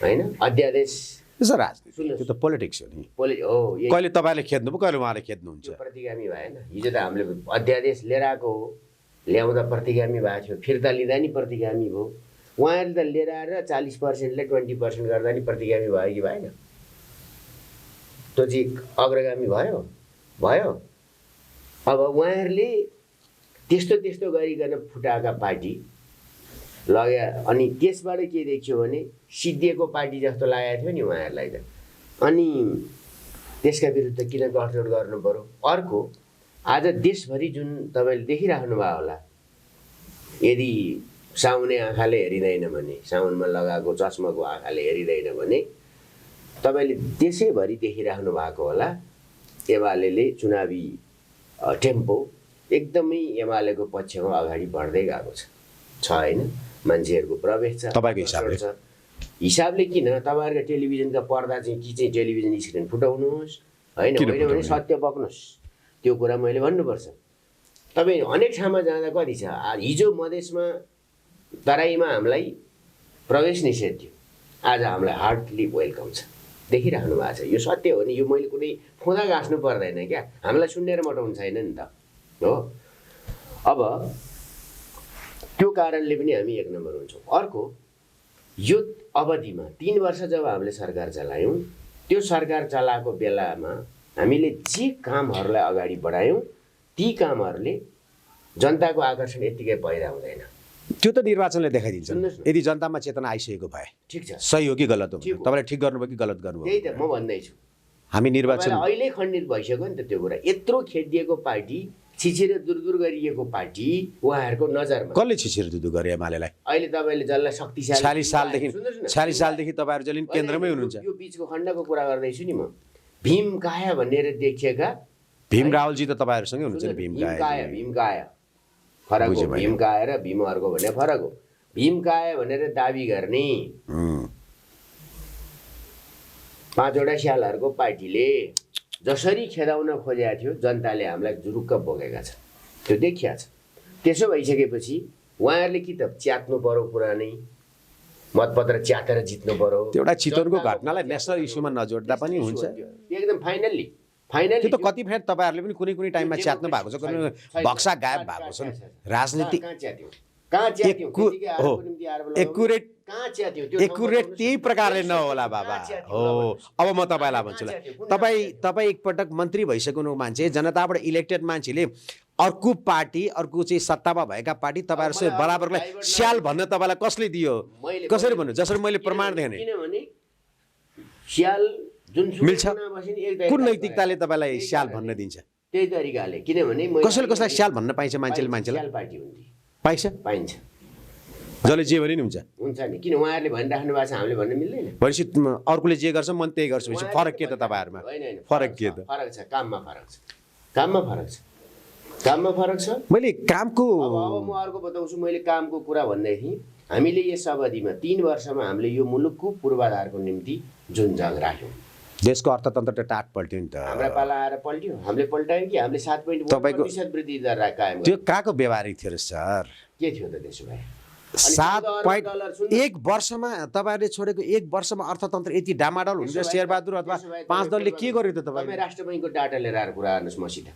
होइन, अध्यादेश राजनीति, त्यो त पोलिटिक्स हो नि। हो, कहिले तपाईँले खेद्नुभयो, कहिले उहाँले खेद्नुहुन्छ। प्रतिगामी भएन। हिजो त हामीले अध्यादेश लिएर आएको हो, ल्याउँदा प्रतिगामी भएको थियो, फिर्ता लिँदा नि प्रतिगामी भयो। उहाँहरूले त लिएर आएर 40%ले 20% गर्दा नि प्रतिगामी भयो कि भएन? त्यो चाहिँ अग्रगामी भयो भयो। अब उहाँहरूले त्यस्तो त्यस्तो गरिकन फुटाएका पार्टी लग्यो, अनि त्यसबाट के देखियो भने सिद्धिएको पार्टी जस्तो लागेको थियो नि उहाँहरूलाई त। अनि त्यसका विरुद्ध किन गठजोड गर्नु पर्यो? अर्को, आज देशभरि जुन तपाईँले देखिराख्नु भयो होला, यदि साउने आँखाले हेरिँदैन भने, साउनमा लगाएको चस्माको आँखाले हेरिँदैन भने तपाईँले देशैभरि देखिराख्नु भएको होला, एमाले चुनावी टेम्पो एकदमै एमालेको पक्षमा अगाडि बढ्दै गएको छ होइन। मान्छेहरूको प्रवेश छ तपाईँको हिसाबले। किन तपाईँहरूको टेलिभिजनका पर्दा चाहिँ कि चाहिँ टेलिभिजन स्क्रिन फुटाउनुहोस् होइन, होइन भने सत्य बक्नुहोस्, त्यो कुरा मैले भन्नुपर्छ। तपाईँ अनेक ठाउँमा जाँदा कति छ, हिजो मधेसमा तराईमा हामीलाई प्रवेश निषेध थियो, आज हामीलाई हार्टली वेलकम छ। देखिराख्नु भएको छ, यो सत्य हो नि। यो मैले कुनै खुँदा गाँच्नु पर्दैन क्या, हामीलाई सुन्नेर मटाउनु छैन नि त हो। अब त्यो कारणले पनि हामी एक नम्बर हुन्छौँ। अर्को, यो अवधिमा 3 वर्ष जब हामीले सरकार चलायौँ, त्यो सरकार चलाएको बेलामा हामीले जे कामहरूलाई अगाडि बढायौँ, ती कामहरूले जनताको आकर्षण यत्तिकै पैदा हुँदैन। त्यो त निर्वाचनले देखाइदिन्छ। यदि जनतामा चेतना आइसकेको भए ठिक छ, सही हो कि गलत हो, तपाईँले ठिक गर्नुभयो कि गलत गर्नुभयो, त्यही त म भन्दैछु। हामी निर्वाचन अहिले खण्डित भइसक्यो नि त त्यो कुरा। यत्रो खेदिएको पार्टी, छिछिर दुरदुर गरिएको पार्टी उहाँहरूको नजरमा कसले छिछिर दुदु गरे एमालेलाई? अहिले तपाईँले जसलाई शक्तिशाली 46 सालदेखि तपाईँहरू जहिले केन्द्रमै हुनुहुन्छ। यो बिचको खण्डको कुरा गर्दैछु नि म। भीम काया भनेर देखिएका भीम रावलजी त तपाईँहरूसँगै हुनुहुन्छ नि। भीम काया फरक हो। भीम काया र भीमहरूको भन्ने फरक हो। भीम काया भनेर दाबी गर्ने 5वटा स्यालहरूको पार्टीले जसरी खेदाउन खोजेको थियो जनताले हामीलाई जुरुक्क बोकेका छ, त्यो देखिया छ। त्यसो भइसकेपछि उहाँहरूले कि त च्यात्नु पर्यो, पुरानै मतपत्र च्यातेर जित्नु पर्यो। त्यो एउटा चितवनको घटनालाई नेसनल इस्युमा नजोड्दा पनि हुन्छ। एकदम फाइनल्ली त्यो त कति फेर तपाईँहरूले पनि कुनै कुनै टाइममा च्यात्नु भएको छ, कुनै बक्सा गायब भएको छ। राजनीति एकुरेट त्यही प्रकारले नहोला बाबा हो। अब म तपाईँलाई भन्छु ल, तपाईँ एकपटक मन्त्री भइसक्नु मान्छे, जनताबाट इलेक्टेड मान्छेले अर्को पार्टी, अर्को चाहिँ सत्तामा भएका पार्टी तपाईँहरू बराबरलाई स्याल भन्न तपाईँलाई कसले दियो? कसरी भन्नु? जसरी मैले प्रमाण देखेँ मिल्छ। कुन नैतिकताले तपाईँलाई स्याल भन्न दिन्छ? त्यही तरिकाले। किनभने कसैले कसलाई स्याल भन्न पाइन्छ? मान्छेलाई पार्टी हुन्थ्यो, पाइन्छ। जसले जे भने नि हुन्छ नि। किन उहाँहरूले भनिराख्नु भएको छ, हामीले भन्नु मिल्दैन? भनेपछि अर्कोले जे गर्छ म त्यही गर्छु भनेपछि फरक के त तपाईँहरूमा? फरक के त? फरक छ, काममा फरक छ। काममा फरक छ। मैले कामको अब म अर्को बताउँछु। मैले कामको कुरा भन्दै थिएँ। हामीले यस अवधिमा 3 वर्षमा हामीले यो मुलुकको पूर्वाधारको निम्ति जुन जग राख्यौँ, देशको अर्थतन्त्र त टाट पल्ट्यो नि त। हाम्रा पाला आएर पल्ट्यो। हामीले पल्टायौँ कि हामीले 7.1% वृद्धि दर कायम गर्यौँ। त्यो कहाँको व्यवहारिक थियो र सर? के थियो त त्यसो भए? 7.1 वर्षमा तपाईँहरूले छोडेको 1 वर्षमा अर्थतन्त्र यति डामाडल हुन्छ। शेरबहादुर अथवा 5 दलले के गर्यो त? तपाईँ राष्ट्र बैङ्कको डाटा लिएर आएर कुरा गर्नुहोस् मसित।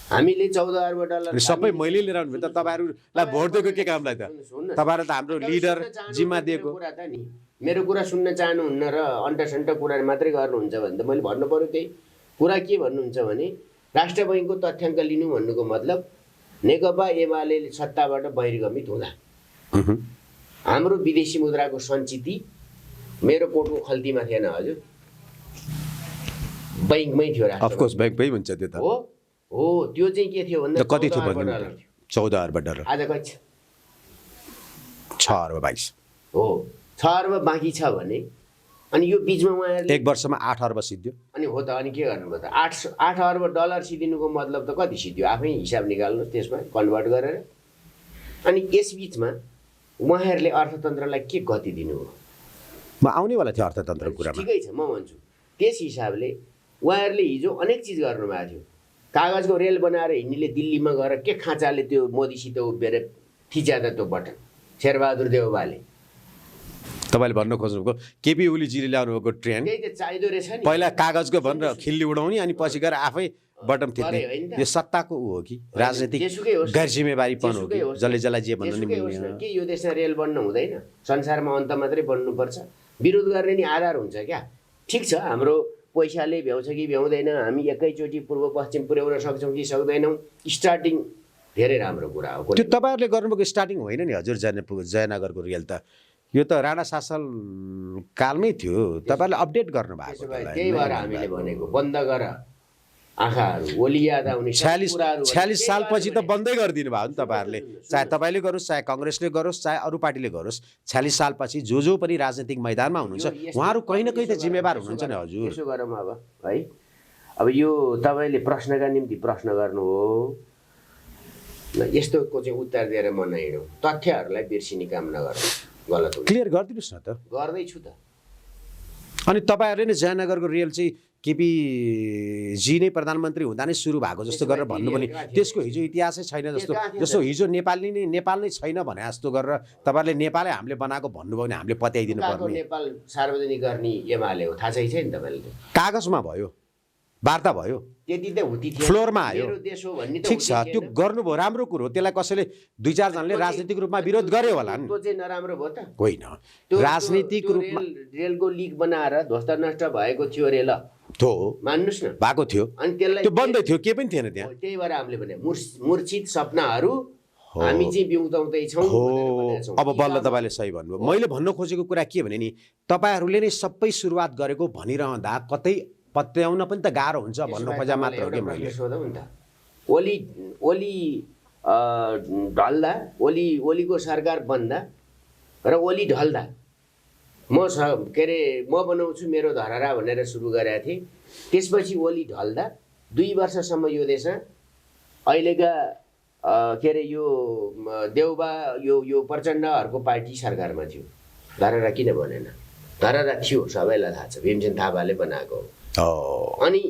हामीले 14 अर्ब डलर सबै मैले लिएर आउनु त तपाईँहरूलाई भोट दिएको के कामलाई त? तपाईँहरू त हाम्रो लिडर जिम्मा दिएको कुरा त नि। मेरो कुरा सुन्न चाहनुहुन्न र अन्टसन्ट कुरा मात्रै गर्नुहुन्छ भने त मैले भन्नु पर्यो। त्यही कुरा के भन्नुहुन्छ भने राष्ट्र बैङ्कको तथ्याङ्क लिनु भन्नुको मतलब नेकपा एमाले सत्ताबाट बहिर्गमित हुँदा हाम्रो विदेशी मुद्राको सञ्चिति मेरो कोटको खल्तीमा थिएन हजुर, बैङ्कमै थियो। अफकोर्स बैङ्कमै हुन्छ त्यो त। हो त्यो चाहिँ के थियो भन्दा कति थियो भन्नु? 14 अर्ब डलर। आज कति छ? 6 अर्ब 22 हो। 6 अर्ब बाँकी छ भने अनि यो बिचमा उहाँहरूले 1 वर्षमा 8 अर्ब सिद्धियो। अनि हो त, अनि के गर्नुभयो त? 8 अर्ब डलर सिद्धिनुको मतलब त कति सिद्धियो? आफै हिसाब निकाल्नुहोस् त्यसमा कन्भर्ट गरेर। अनि यस बिचमा उहाँहरूले अर्थतन्त्रलाई के गति दिनुभयो? म आउनेवाला थियो अर्थतन्त्रको कुरामा। ठिकै छ, म भन्छु त्यस हिसाबले उहाँहरूले हिजो अनेक चिज गर्नुभएको थियो। कागजको रेल बनाएर हिँड्नेले दिल्लीमा गएर के खाँचाले त्यो मोदीसित उभिएर थिच्यादा त्यो बटन शेरबहादुर देउवाले। तपाईँले भन्न खोज्नुभएको केपी ओलीजीले ल्याउनु भएको ट्रेन त्यही त चाहिँदो रहेछ नि। पहिला कागजको भनेर खिल्ली उडाउने अनि पछि गएर आफै बटम थिच्ने। यो सत्ताको ऊ हो कि राजनीतिक गैर जिम्मेवारीपन हो कि? जसले जसलाई जे भन्नु नि मिल्दैन के? यो देशमा रेल बन्न हुँदैन, संसारमा अन्त मात्रै बन्नुपर्छ। विरोध गर्ने नि आधार हुन्छ क्या? ठिक छ, हाम्रो पैसाले भ्याउँछ कि भ्याउँदैन, हामी एकैचोटि पूर्व पश्चिम पुर्याउन सक्छौँ कि सक्दैनौँ, स्टार्टिङ धेरै राम्रो कुरा हो। त्यो तपाईँहरूले गर्नुभएको स्टार्टिङ होइन नि हजुर। जयनगरको रेल त यो त राणा शासन कालमै थियो। तपाईँहरूले अपडेट गर्नुभएको। त्यही भएर हामीले भनेको बन्द गर आँखाहरू, ओलियादा हुने 46 सालपछि त बन्दै गरिदिनु भयो नि तपाईँहरूले। चाहे तपाईँले गरोस्, चाहे कङ्ग्रेसले गरोस्, चाहे अरू पार्टीले गरोस्, 46 सालपछि जो पनि राजनीतिक मैदानमा हुनुहुन्छ उहाँहरू कहीँ न कहीँ त जिम्मेवार हुनुहुन्छ नि हजुर। यसो गरौँ अब है। अब यो तपाईँले प्रश्नका निम्ति प्रश्न गर्नु हो, यस्तोको चाहिँ उत्तर दिएर म नहिँडौँ। तथ्यहरूलाई बिर्सिने काम नगरौँ, गलत हुन्छ। क्लियर गरिदिनुहोस् न त। गर्दैछु त। अनि तपाईँहरूले नै जयनगरको रेल चाहिँ केपी जी नै प्रधानमन्त्री हुँदा नै सुरु भएको जस्तो गरेर भन्नु पनि त्यसको हिजो इतिहासै छैन जस्तो हिजो नेपाल नै छैन भने जस्तो गरेर तपाईँहरूले नेपालै हामीले बनाएको भन्नुभयो भने हामीले पत्याइदिनु पर्ने। नेपाल सार्वजनिक गर्ने एमाले हो, थाहा छैन नि तपाईँले? कागजमा भयो, वार्ता भयो, त्यति त हुती थियो, फ्लोरमा आयो, देश हो भन्ने ठिक छ। त्यो गर्नुभयो, राम्रो कुरो हो। त्यसलाई कसैले 2-4 जनाले राजनीतिक रूपमा विरोध गर्यो होला नि। त्यो चाहिँ नराम्रो भयो त? होइन, राजनीतिक रूपमा रेलको लिक बनाएर ध्वस्त नष्ट भएको थियो रेल त्यो मान्नुस् न, भएको थियो। अनि त्यसलाई त्यो बन्दै थियो, के पनि थिएन त्यहाँ। त्यही भएर हामीले भने मूर्छित सपनाहरू हामी चाहिँ बिउताउँदै छौँ। अब बल्ल तपाईँले सही भन्नुभयो। मैले भन्न खोजेको कुरा के भने नि, तपाईँहरूले नै सबै सुरुवात गरेको भनिरहँदा कतै पत्याउन पनि त गाह्रो हुन्छ भन्नु खोजा मात्र हो कि एउटा मैले। प्रश्न सोधौँ नि त। ओली ढल्दा ओलीको सरकार बन्दा र ओली ढल्दा के अरे म बनाउँछु मेरो धरहरा भनेर सुरु गरेका थिएँ। त्यसपछि ओली ढल्दा 2 वर्षसम्म यो देशमा अहिलेका के अरे यो देउबा यो प्रचण्डहरूको पार्टी सरकारमा थियो। धरहरा किन बनेन? धरहरा थियो, सबैलाई थाहा छ, भीमसेन थापाले बनाएको हो। अनि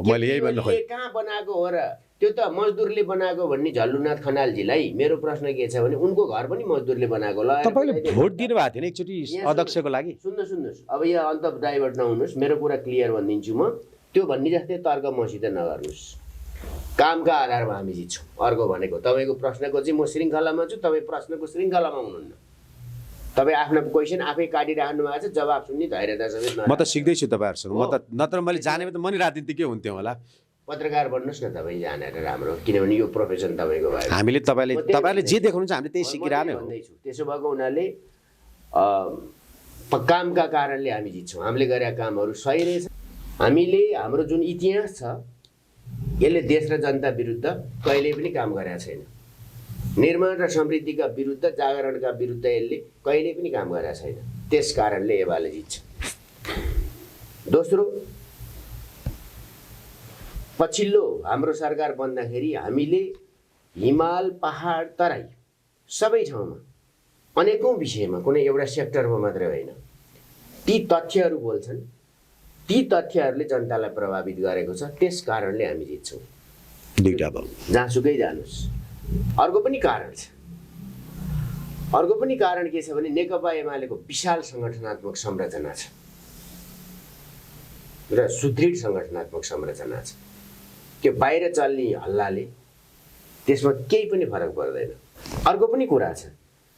मैले यही भन्नु खोजेँ। कहाँ बनाएको हो र? त्यो त मजदुरले बनाएको भन्ने झल्लुनाथ खनालजीलाई मेरो प्रश्न के छ भने उनको घर पनि मजदुरले बनाएको ल। तपाईँले भोट दिनुभएको थिएन एकचोटि अध्यक्षको लागि? सुन्नुहोस्, अब यहाँ अन्त डाइभर्ट नहुनुहोस्, मेरो कुरा क्लियर भनिदिन्छु म। त्यो भन्ने जस्तै तर्क मसित नगर्नुहोस्। कामका आधारमा हामी जित्छौँ। अर्को भनेको तपाईँको प्रश्नको चाहिँ म श्रृङ्खलामा छु, तपाईँ प्रश्नको श्रृङ्खलामा हुनुहुन्न। तपाईँ आफ्नो क्वेसन आफै काटिराख्नु भएको छ, जवाब सुन्ने धैर्यता समेत म त सिक्दैछु तपाईँहरूसँग। म त नत्र मैले जाने त म नि राजनीतिकै हुन्थेँ होला। पत्रकार बन्नुहोस् न तपाईँ जानेर राम्रो, किनभने यो प्रोफेसन तपाईँको भयो। हामीले तपाईँले जे देखाउनुहुन्छ हामीले त्यही सिकिरहने हो। त्यसो भएको हुनाले कामका कारणले हामी जित्छौँ। हामीले गरेका कामहरू सही रहेछ। हामीले हाम्रो जुन इतिहास छ यसले देश र जनता विरुद्ध कहिले पनि काम गरेका छैन। निर्माण र समृद्धिका विरुद्ध, जागरणका विरुद्ध यसले कहिले पनि काम गरेका छैन। त्यस कारणले एमाले जित्छ। दोस्रो, पछिल्लो हाम्रो सरकार बन्दाखेरि हामीले हिमाल, पहाड, तराई सबै ठाउँमा अनेकौँ विषयमा, कुनै एउटा सेक्टरमा मात्रै होइन, ती तथ्यहरू बोल्छन्। ती तथ्यहरूले जनतालाई प्रभावित गरेको छ। त्यस कारणले हामी जित्छौँ। दुईटा भयो, जहाँसुकै जानुहोस्। अर्को पनि कारण छ। अर्को पनि कारण के छ भने नेकपा एमालेको विशाल सङ्गठनात्मक संरचना छ र सुदृढ सङ्गठनात्मक संरचना छ। त्यो बाहिर चल्ने हल्लाले त्यसमा केही पनि फरक पर्दैन। अर्को पनि कुरा छ,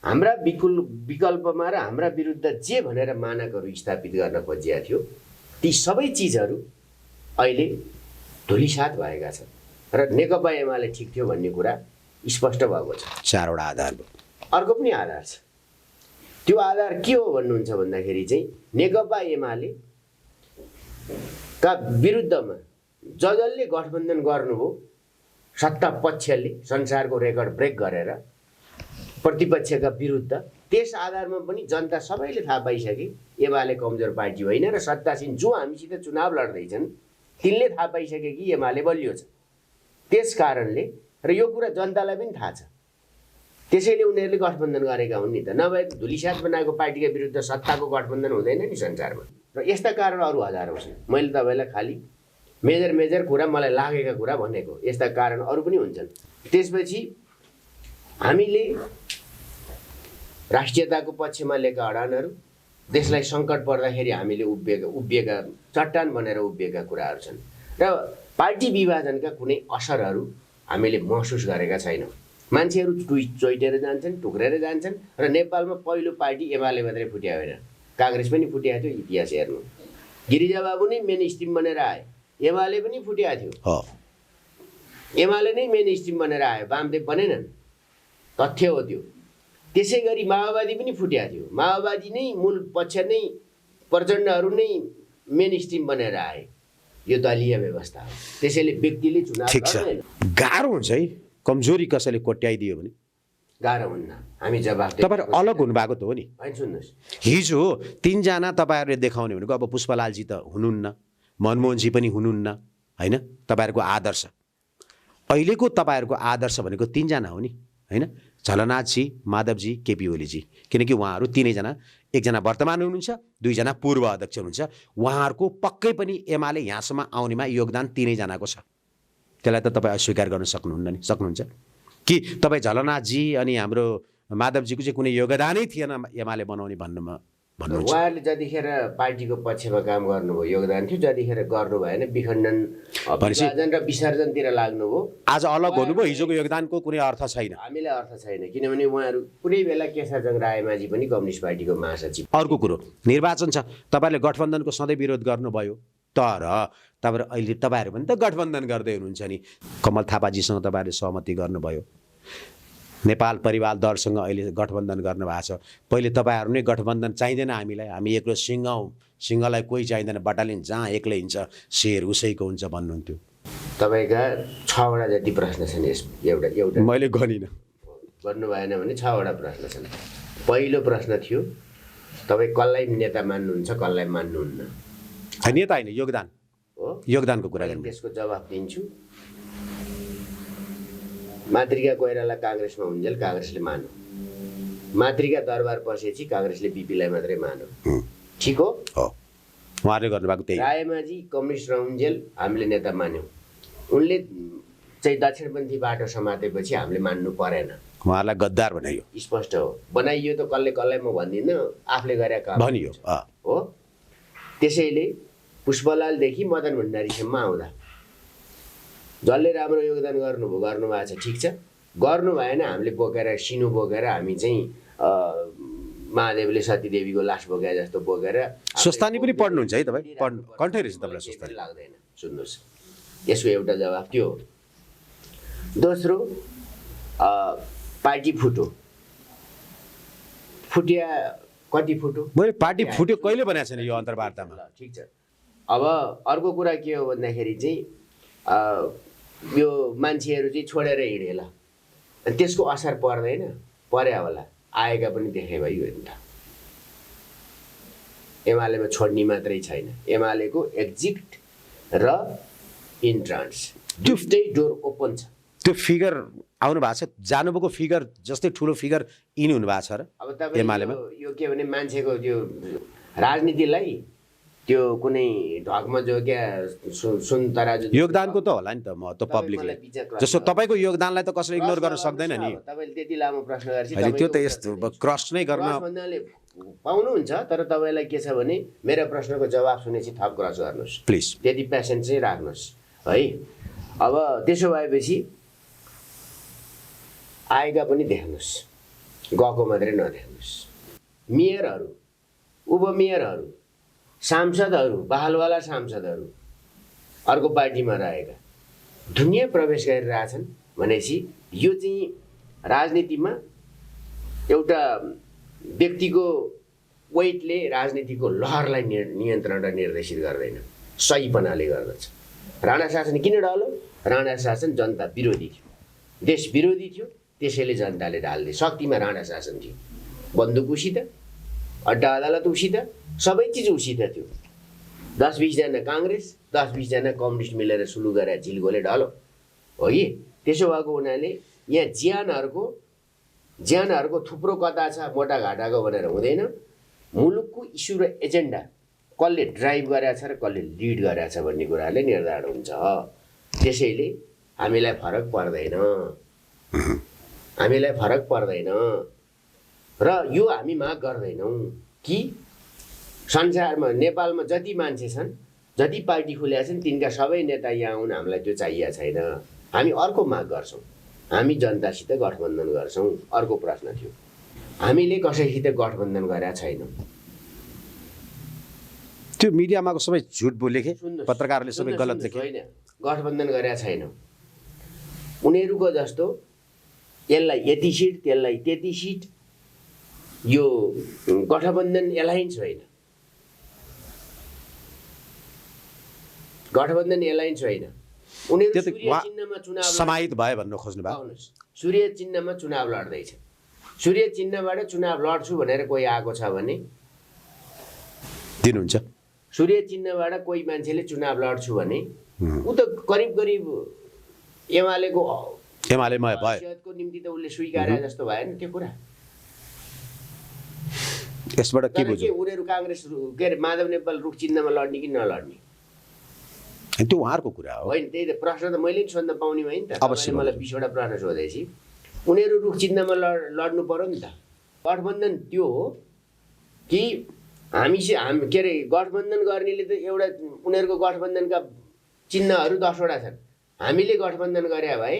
हाम्रा विकल्पमा र हाम्रा विरुद्ध जे भनेर मानकहरू स्थापित गर्न खोजिया थियो ती सबै चिजहरू अहिले धुलिसात भएका छन् र नेकपा एमाले ठिक थियो भन्ने कुरा स्पष्ट भएको छ। 4वटा आधार भयो। अर्को पनि आधार छ। त्यो आधार के हो भन्नुहुन्छ भन्दाखेरि चाहिँ नेकपा एमाले का विरुद्धमा जसले गठबन्धन गर्नुभयो, सत्ता पक्षले संसारको रेकर्ड ब्रेक गरेर प्रतिपक्षका विरुद्ध, त्यस आधारमा पनि जनता सबैले थाहा पाइसके एमाले कमजोर पार्टी होइन र सत्तासीन जो हामीसित चुनाव लड्दैछन् तिनले थाहा पाइसके कि एमाले बलियो छ। त्यस कारणले र यो कुरा जनतालाई पनि थाहा छ, त्यसैले उनीहरूले गठबन्धन गरेका हुन् नि त। नभए धुलिसात बनाएको पार्टीका विरुद्ध सत्ताको गठबन्धन हुँदैन नि संसारमा। र यस्ता कारण अरू हजारौँ छन्। मैले तपाईँलाई खालि मेजर कुरा, मलाई लागेका कुरा भनेको। यस्ता कारण अरू पनि हुन्छन्। त्यसपछि हामीले राष्ट्रियताको पक्षमा लिएका अडानहरू, देशलाई सङ्कट पर्दाखेरि हामीले उभिएका चट्टान बनेर उभिएका कुराहरू छन् र पार्टी विभाजनका कुनै असरहरू हामीले महसुस गरेका छैनौँ। मान्छेहरू चोइटेर जान्छन्, टुक्रेर जान्छन् र नेपालमा पहिलो पार्टी एमाले मात्रै फुट्या होइन, काङ्ग्रेस पनि फुट्या थियो। इतिहास हेर्नु, गिरिजाबाबु नै मेन स्ट्रिम बनेर आए, एमाले पनि फुट्या थियो। एमाले नै मेन स्ट्रिम बनेर आयो, वामदेव बनेनन्। तथ्य हो त्यो। त्यसै गरी माओवादी पनि फुट्या थियो। माओवादी नै मूल पक्ष नै, प्रचण्डहरू नै मेन स्ट्रिम बनेर आए। यो दलीय व्यवस्था हो। त्यसैले व्यक्तिले चुनाव गर्दैन। गाह्रो हुन्छ है कमजोरी कसैले कोट्याइदियो भने। गाह्रो हुन्न, हामी जवाफ तपाईँहरू अलग हुनुभएको त हो नि। होइन, सुन्नुहोस्, हिजो 3 जना तपाईँहरूले देखाउने भनेको अब पुष्पलालजी त हुनुहुन्न, मनमोहनजी पनि हुनुहुन्न, होइन? तपाईँहरूको आदर्श, अहिलेको तपाईँहरूको आदर्श भनेको 3 जना हो नि, होइन? झलनाथजी, माधवजी, केपी ओलीजी। किनकि उहाँहरू तीनैजना, एकजना वर्तमान हुनुहुन्छ, 2 जना पूर्व अध्यक्ष हुनुहुन्छ। उहाँहरूको पक्कै पनि एमाले यहाँसम्म आउनेमा योगदान तीनैजनाको छ। त्यसलाई त तपाईँ अस्वीकार गर्न सक्नुहुन्छ कि तपाईँ झलनाथजी अनि हाम्रो माधवजीको चाहिँ कुनै योगदानै थिएन एमाले बनाउने भन्नुहुन्छ? उहाँहरूले जतिखेर पार्टीको पक्षमा काम गर्नुभयो योगदान थियो, जतिखेर गर्नु भएन विखण्डन, विभाजन र विसर्जनतिर लाग्नुभयो। आज अलग हुनुभयो, हिजोको योगदानको कुनै अर्थ छैन। हामीलाई अर्थ छैन, किनभने उहाँहरू कुनै बेला केशरजङ रायमाझी पनि कम्युनिस्ट पार्टीको महासचिव। अर्को कुरो, निर्वाचन छ, तपाईँहरूले गठबन्धनको सधैँ विरोध गर्नुभयो, तर तपाईँहरू पनि त गठबन्धन गर्दै हुनुहुन्छ नि। कमल थापाजीसँग तपाईँहरूले सहमति गर्नुभयो, नेपाल परिवार दलसँग अहिले गठबन्धन गर्नुभएको छ। पहिले तपाईँहरू नै गठबन्धन चाहिँदैन हामीलाई, हामी एक्लो सिंह हौँ, सिंहलाई कोही चाहिँदैन, बटालियन जहाँ एक्लै हिँड्छ शेर उसैको हुन्छ भन्नुहुन्थ्यो। तपाईँका 6वटा जति प्रश्न छन् यस एउटा मैले गरिनँ, गर्नु भएन भने 6वटा प्रश्न छन्। पहिलो प्रश्न थियो तपाईँ कसलाई नेता मान्नुहुन्छ कसलाई मान्नुहुन्न? नेता होइन, योगदान हो, योगदानको कुरा गर्नु। त्यसको जवाफ दिन्छु। मातृका कोइराला काङ्ग्रेसमा हुन्जेल काङ्ग्रेसले मान्यो, मातृका दरबार पसेपछि काङ्ग्रेसले बिपीलाई मात्रै मान्यो, ठिक हो? उहाँहरूले गर्नुभएको त्यही। रायमाझी कम्युनिस्ट रहन्जेल हामीले नेता मान्यौँ, उनले चाहिँ दक्षिणपन्थी बाटो समातेपछि हामीले मान्नु परेन, उहाँहरूलाई गद्दार बनाइयो। स्पष्ट हो, बनाइयो त कसलाई म भन्दिनँ, आफूले गरेका काम भनियो हो। त्यसैले पुष्पलालदेखि मदन भण्डारीसम्म आउँदा जसले राम्रो योगदान गर्नुभएको छ, ठिक छ। गर्नु भएन हामीले बोकेर सिनु बोकेर हामी चाहिँ महादेवले सतीदेवीको लास बोके जस्तो बोकेर। स्वस्थानी पनि पढ्नुहुन्छ है तपाईँ? पढ्नु कन्ठै रहेछ तपाईँलाई स्वस्थानी? लाग्दैन। सुन्नुहोस्, यसको एउटा जवाफ त्यो हो। दोस्रो, पार्टी फुट्या कति फुट्यो? मैले पार्टी फुट्यो कहिले भनेको छैन यो अन्तर्वार्तामा। ठिक छ। अब अर्को कुरा के हो भन्दाखेरि चाहिँ यो मान्छेहरू चाहिँ छोडेर हिँडे ल, अनि त्यसको असर पर्दैन? पर्या होला, आएका पनि देखे भयो नि त। एमालेमा छोड्ने मात्रै छैन, एमालेको एक्जिट र इन्ट्रान्स दुईटै डोर ओपन छ। त्यो फिगर आउनु भएको छ, जानुभएको फिगर जस्तै ठुलो फिगर इन हुनुभएको छ र अब तपाईँ यो के भने मान्छेको त्यो राजनीतिलाई त्यो कुनै ढकमा जोग्या सुन तराजु योगदानको त होला नि त महत्त्व पब्लिकले। जस्तो तपाईँको योगदानलाई त कसैले इग्नोर गर्न सक्दैन नि। तपाईँले त्यति लामो प्रश्न गर्छ, त्यो त यस्तो क्रस नै गर्न पाउनुहुन्छ, तर तपाईँलाई के छ भने मेरो प्रश्नको जवाब सुनेपछि थप क्रस गर्नुहोस् प्लिज, त्यति पेसेन्स चाहिँ राख्नुहोस् है। अब त्यसो भएपछि आएका पनि देख्नुहोस्, गएको मात्रै नदेख्नुहोस्। मेयरहरू, उपमेयरहरू, सांसदहरू, बहालवाला सांसदहरू अर्को पार्टीमा रहेका दुनियाँ प्रवेश गरिरहेछन् भनेपछि यो चाहिँ राजनीतिमा एउटा व्यक्तिको वेटले राजनीतिको लहरलाई नियन्त्रण र निर्देशित गर्दैन, सहीपनाले गर्दछ। राणा शासन किन ढल्यो? राणा शासन जनता विरोधी थियो, देश विरोधी थियो, त्यसैले जनताले ढाल्ने। शक्तिमा राणा शासन थियो, बन्दुक उसित, अड्डा अदालत उसित, सबै चिज उसित थियो। 10-20 जना काङ्ग्रेस, 10-20 जना कम्युनिस्ट मिलेर सुरु गरे, झिल्गोले ढल्यो हो कि? त्यसो भएको हुनाले यहाँ ज्यानहरूको थुप्रो कथा छ, मोटा घाटाको भनेर हुँदैन। मुलुकको इस्यु र एजेन्डा कसले ड्राइभ गरेछ र कसले लिड गरेछ भन्ने कुराले निर्धारण हुन्छ। त्यसैले हामीलाई फरक पर्दैन र यो हामी माग गर्दैनौँ कि संसारमा नेपालमा जति मान्छे छन्, जति पार्टी खुलेका छन्, तिनका सबै नेता यहाँ आउन हामीलाई त्यो चाहिएको छैन। हामी अर्को माग गर्छौँ, हामी जनतासित गठबन्धन गर्छौँ। अर्को प्रश्न थियो, हामीले कसैसित गठबन्धन गरेका छैनौँ। त्यो मिडियामा सबै झुट बोलेके, पत्रकारहरूले सबै गलत लेखे। होइन, गठबन्धन गरेका छैनौँ। उनीहरूको जस्तो यसलाई यति सिट त्यसलाई त्यति सिट, यो गठबन्धन एलायन्स होइन, गठबन्धन एलायन्स होइन। उनीहरू सूर्य चिन्हमा चुनाव समाहित भयो भन्न खोज्नु भयो। सूर्य चिन्हमा चुनाव लड्दैछ, सूर्य चिन्हबाट चुनाव लड्छु भनेर कोही आएको छ भने दिनुहुन्छ। सूर्य चिन्हबाट कोही मान्छेले चुनाव लड्छु भने ऊ त करिब एमालेमय भयो निम्ति त उसले स्वीकारे जस्तो भएन त्यो कुरा। यसबाट के बुझ्यो? उनीहरू काङ्ग्रेस के अरे माधव नेपाल रुख चिन्हमा लड्ने कि नलड्ने, त्यो उहाँहरूको कुरा हो। होइन, त्यही त प्रश्न त मैले पनि सोध्न पाउने भयो नि त। अवश्य मलाई 20वटा प्रश्न सोधेपछि उनीहरू रुख चिन्हमा लड्नु पर्यो नि त। गठबन्धन त्यो हो कि हामी के अरे गठबन्धन गर्नेले त एउटा उनीहरूको गठबन्धनका चिन्हहरू 10वटा छन्। हामीले गठबन्धन गरे भए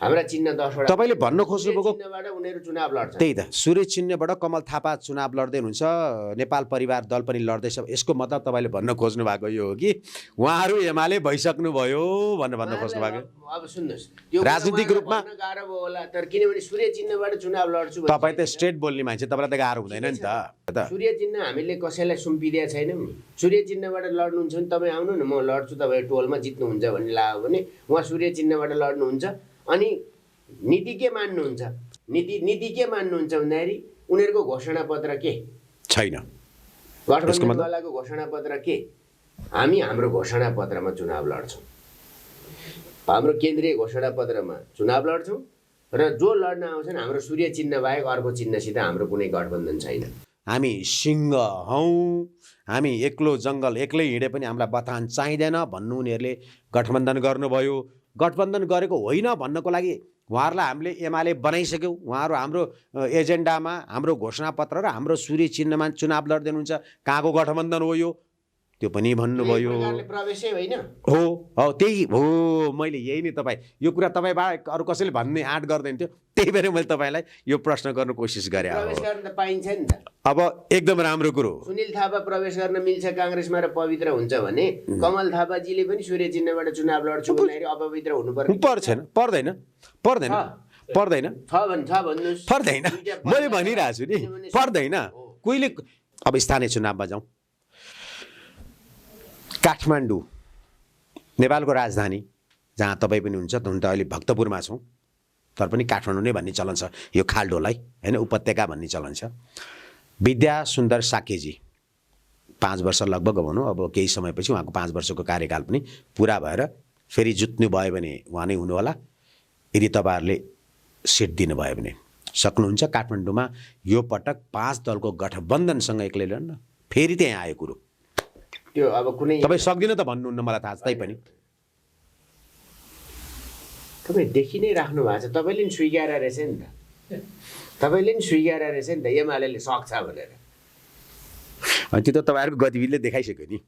हाम्रा चिन्ह 10 वटा तपाईँले भन्न खोज्नुभएको चिन्हबाट उनीहरू चुनाव लड्छन्। त्यही त सूर्य चिन्हबाट कमल थापा चुनाव लड्दै हुनुहुन्छ, नेपाल परिवार दल पनि लड्दैछ। यसको मतलब तपाईँले भन्न खोज्नु भएको यो हो कि उहाँहरू एमाले भइसक्नुभयो भन्न खोज्नु भएको? अब सुन्नुहोस्, त्यो राजनीतिक रूपमा गाह्रो भयो होला, तर किनभने सूर्य चिन्हबाट चुनाव लड्छु तपाईँ त स्ट्रेट बोल्ने मान्छे, तपाईँलाई त गाह्रो हुँदैन नि त। सूर्य चिन्ह हामीले कसैलाई सुम्पिदिया छैनौँ नि। सूर्य चिन्हबाट लड्नुहुन्छ भने तपाईँ आउनु न, म लड्छु, तपाईँ टोलमा जित्नुहुन्छ भन्ने लाग्यो भने उहाँ सूर्य चिन्हबाट लड्नुहुन्छ। अनि नीति के मान्नुहुन्छ? नीति के मान्नुहुन्छ भन्दाखेरि उनीहरूको घोषणापत्र के छैन, गठबन्धनवालाको घोषणापत्र के? हामी हाम्रो घोषणापत्रमा चुनाव लड्छौँ, हाम्रो केन्द्रीय घोषणापत्रमा चुनाव लड्छौँ र जो लड्न आउँछन् हाम्रो सूर्य चिन्ह बाहेक अर्को चिन्हसित हाम्रो कुनै गठबन्धन छैन। हामी सिंह हौँ, हामी एक्लो जङ्गल एक्लै हिँडे पनि हामीलाई बथान चाहिँदैन भन्नु उनीहरूले गठबन्धन गर्नुभयो। गठबन्धन गरेको होइन भन्नको लागि उहाँहरूलाई हामीले एमाले बनाइसक्यौँ। उहाँहरू हाम्रो एजेन्डामा हाम्रो घोषणापत्र र हाम्रो सूर्य चिन्हमा चुनाव लड्दै हुनुहुन्छ। कहाँको गठबन्धन हो यो? त्यो पनि भन्नुभयो। प्रवेशै होइन हो त्यही हो। मैले यही नै तपाईँ यो कुरा तपाईँ बाहेक अरू कसैले भन्ने आँट गर्दैन थियो, त्यही भएर मैले तपाईँलाई यो प्रश्न गर्न कोसिस गरेँ। प्रवेश गर्न त पाइन्छ नि त। अब एकदम राम्रो कुरो, सुनिल थापा प्रवेश गर्न मिल्छ काङ्ग्रेसमा र पवित्र हुन्छ भने कमल थापाजीले पनि सूर्य चिन्हबाट चुनाव लड्छु भन्दाखेरि अपवित्र हुनु पर्दैन पर्दैन मैले भनिरहेको छु नि, पर्दैन। कोहीले अब स्थानीय चुनावमा जाउँ, काठमाडौँ नेपालको राजधानी जहाँ तपाईँ पनि हुन्छ, हुन त अहिले भक्तपुरमा छौँ तर पनि काठमाडौँ नै भन्ने चलन छ, यो खाल्डोलाई होइन उपत्यका भन्ने चलन छ। विद्या सुन्दर साकेजी 5 वर्ष लगभग भनौँ, अब केही समयपछि उहाँको 5 वर्षको कार्यकाल पनि पुरा भएर फेरि जुत्नु भयो भने उहाँ नै हुनुहोला। यदि तपाईँहरूले सिट दिनुभयो भने सक्नुहुन्छ काठमाडौँमा यो पटक 5 दलको गठबन्धनसँग एक्लै लड्न। फेरि त्यहाँ आयो कुरो, त्यो अब कुनै तपाईँ सक्दिनँ त भन्नुहुन्न, मलाई थाहा छ। तैपनि तपाईँ देखि नै राख्नु भएको छ, तपाईँले नि स्वीकार रहेछ नि त, तपाईँले नि स्वीकार रहेछ नि त एमाले सक्छ भनेर। अनि त्यो त तपाईँहरूको गतिविधिले देखाइसक्यो नि।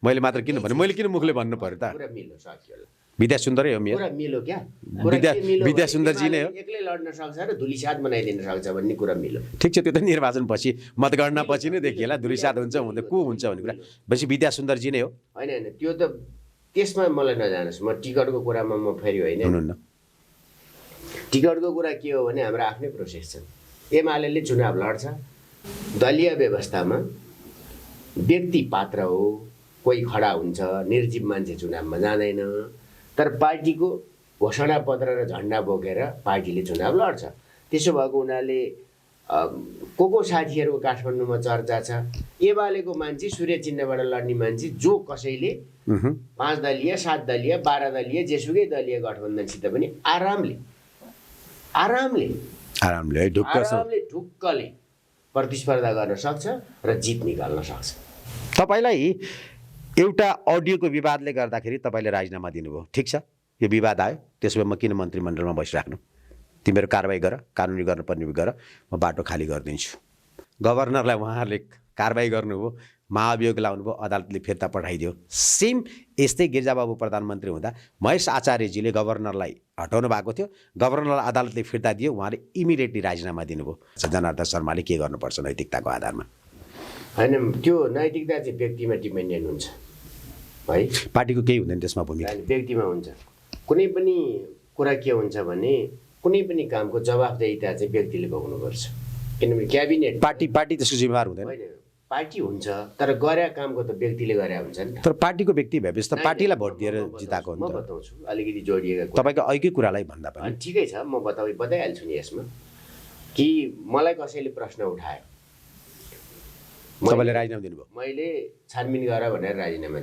मैले मात्र किन भने, मैले किन मुखले भन्नु पर्यो त? पुरा मिलो सक्यो होला, विद्या सुन्दरै हो मेरो, पुरा मिलो क्या। विद्या सुन्दरजी नै हो। एक्लै लड्न सक्छ र धुलिसात बनाइदिन सक्छ भन्ने कुरा मिलो। ठिक छ, त्यो त निर्वाचनपछि मतगणनापछि नै देखिएला धुलिसात हुन्छ हुँदै को हुन्छ भन्ने कुरा। भनेपछि विद्या सुन्दरजी नै हो। होइन त्यो त त्यसमा मलाई नजानुहोस्, म टिकटको कुरामा म फेरि होइन। हुनुहुन्न, टिकटको कुरा के हो भने हाम्रो आफ्नै प्रोसेस छ। एमाले चुनाव लड्छ, दलीय व्यवस्थामा व्यक्ति पात्र हो, कोही खडा हुन्छ, निर्जीव मान्छे चुनावमा जाँदैन। तर पार्टीको घोषणापत्र र झन्डा बोकेर पार्टीले चुनाव लड्छ। त्यसो भएको हुनाले को साथीहरूको काठमाडौँमा चर्चा छ, एमालेको मान्छे सूर्य चिन्हबाट लड्ने मान्छे जो कसैले 5 दलीय 7 दलीय 12 दलीय जेसुकै दलीय गठबन्धनसित पनि आरामले ढुक्कले प्रतिस्पर्धा गर्न सक्छ र जित निकाल्न सक्छ। तपाईँलाई एउटा अडियोको विवादले गर्दाखेरि तपाईँले राजीनामा दिनुभयो, ठिक छ, यो विवाद आयो, त्यसो भए म किन मन्त्रीमण्डलमा बसिराख्नु? तिमीहरू कारवाही गर, कानुनी गर्नुपर्ने गर, म बाटो खाली गरिदिन्छु। गभर्नरलाई उहाँहरूले कारवाही गर्नुभयो, महाभियोग लाउनुभयो, अदालतले फिर्ता पठाइदियो। सेम यस्तै गिरिजाबाबु प्रधानमन्त्री हुँदा महेश आचार्यजीले गभर्नरलाई हटाउनु भएको थियो, गभर्नरलाई अदालतले फिर्ता दियो, उहाँले इमिडिएटली राजीनामा दिनुभयो। जनार्दन शर्माले के गर्नुपर्छ नैतिकताको आधारमा? होइन, त्यो नैतिकता चाहिँ व्यक्तिमा डिपेन्डेन्ट हुन्छ है, पार्टीको केही हुँदैन त्यसमा भूमिका, व्यक्तिमा हुन्छ। कुनै पनि कुरा के हुन्छ भने कुनै पनि कामको जवाफदेहिता चाहिँ व्यक्तिले भोग्नुपर्छ, किनभने क्याबिनेट पार्टी त्यसको जिम्मेवार हुँदैन। पार्टी हुन्छ तर गरे कामको त व्यक्तिले गरे हुन्छ नि। तर पार्टीको व्यक्ति भएपछि त पार्टीलाई भोट दिएर जिताएको हो नि त। म बताउँछु अलिकति जोडिएका तपाईँको अघिकै कुरालाई भन्दा पनि ठिकै छ, म बताइहाल्छु नि यसमा कि मलाई कसैले प्रश्न उठायो, तपाईँले राजीनामा दिनुभयो, मैले छानबिन गर भनेर राजीनामा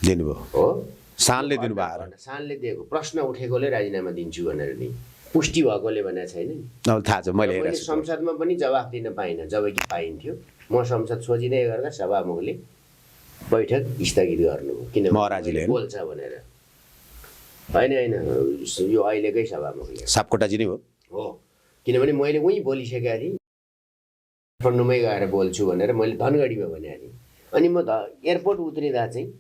दिनुभयो हो, सानले दिनुभयो, सानले दिएको प्रश्न उठेकोले राजीनामा दिन्छु भनेर नि, पुष्टि भएकोले भनेको छैन नि। थाहा छ, मैले संसदमा पनि जवाफ दिन पाइनँ, जबकि पाइन्थ्यो। म संसद सोचिँदै गर्दा सभामुखले बैठक स्थगित गर्नुभयो, किन महाराजीले बोल्छ भनेर। होइन यो अहिलेकै सभामुखले सापकोटाजी नै हो, किनभने मैले उहीँ बोलिसकेका थिएँ, काठमाडौँमै गएर बोल्छु भनेर मैले धनगढीमा भनेको थिएँ। अनि म एयरपोर्ट उत्रिँदा चाहिँ,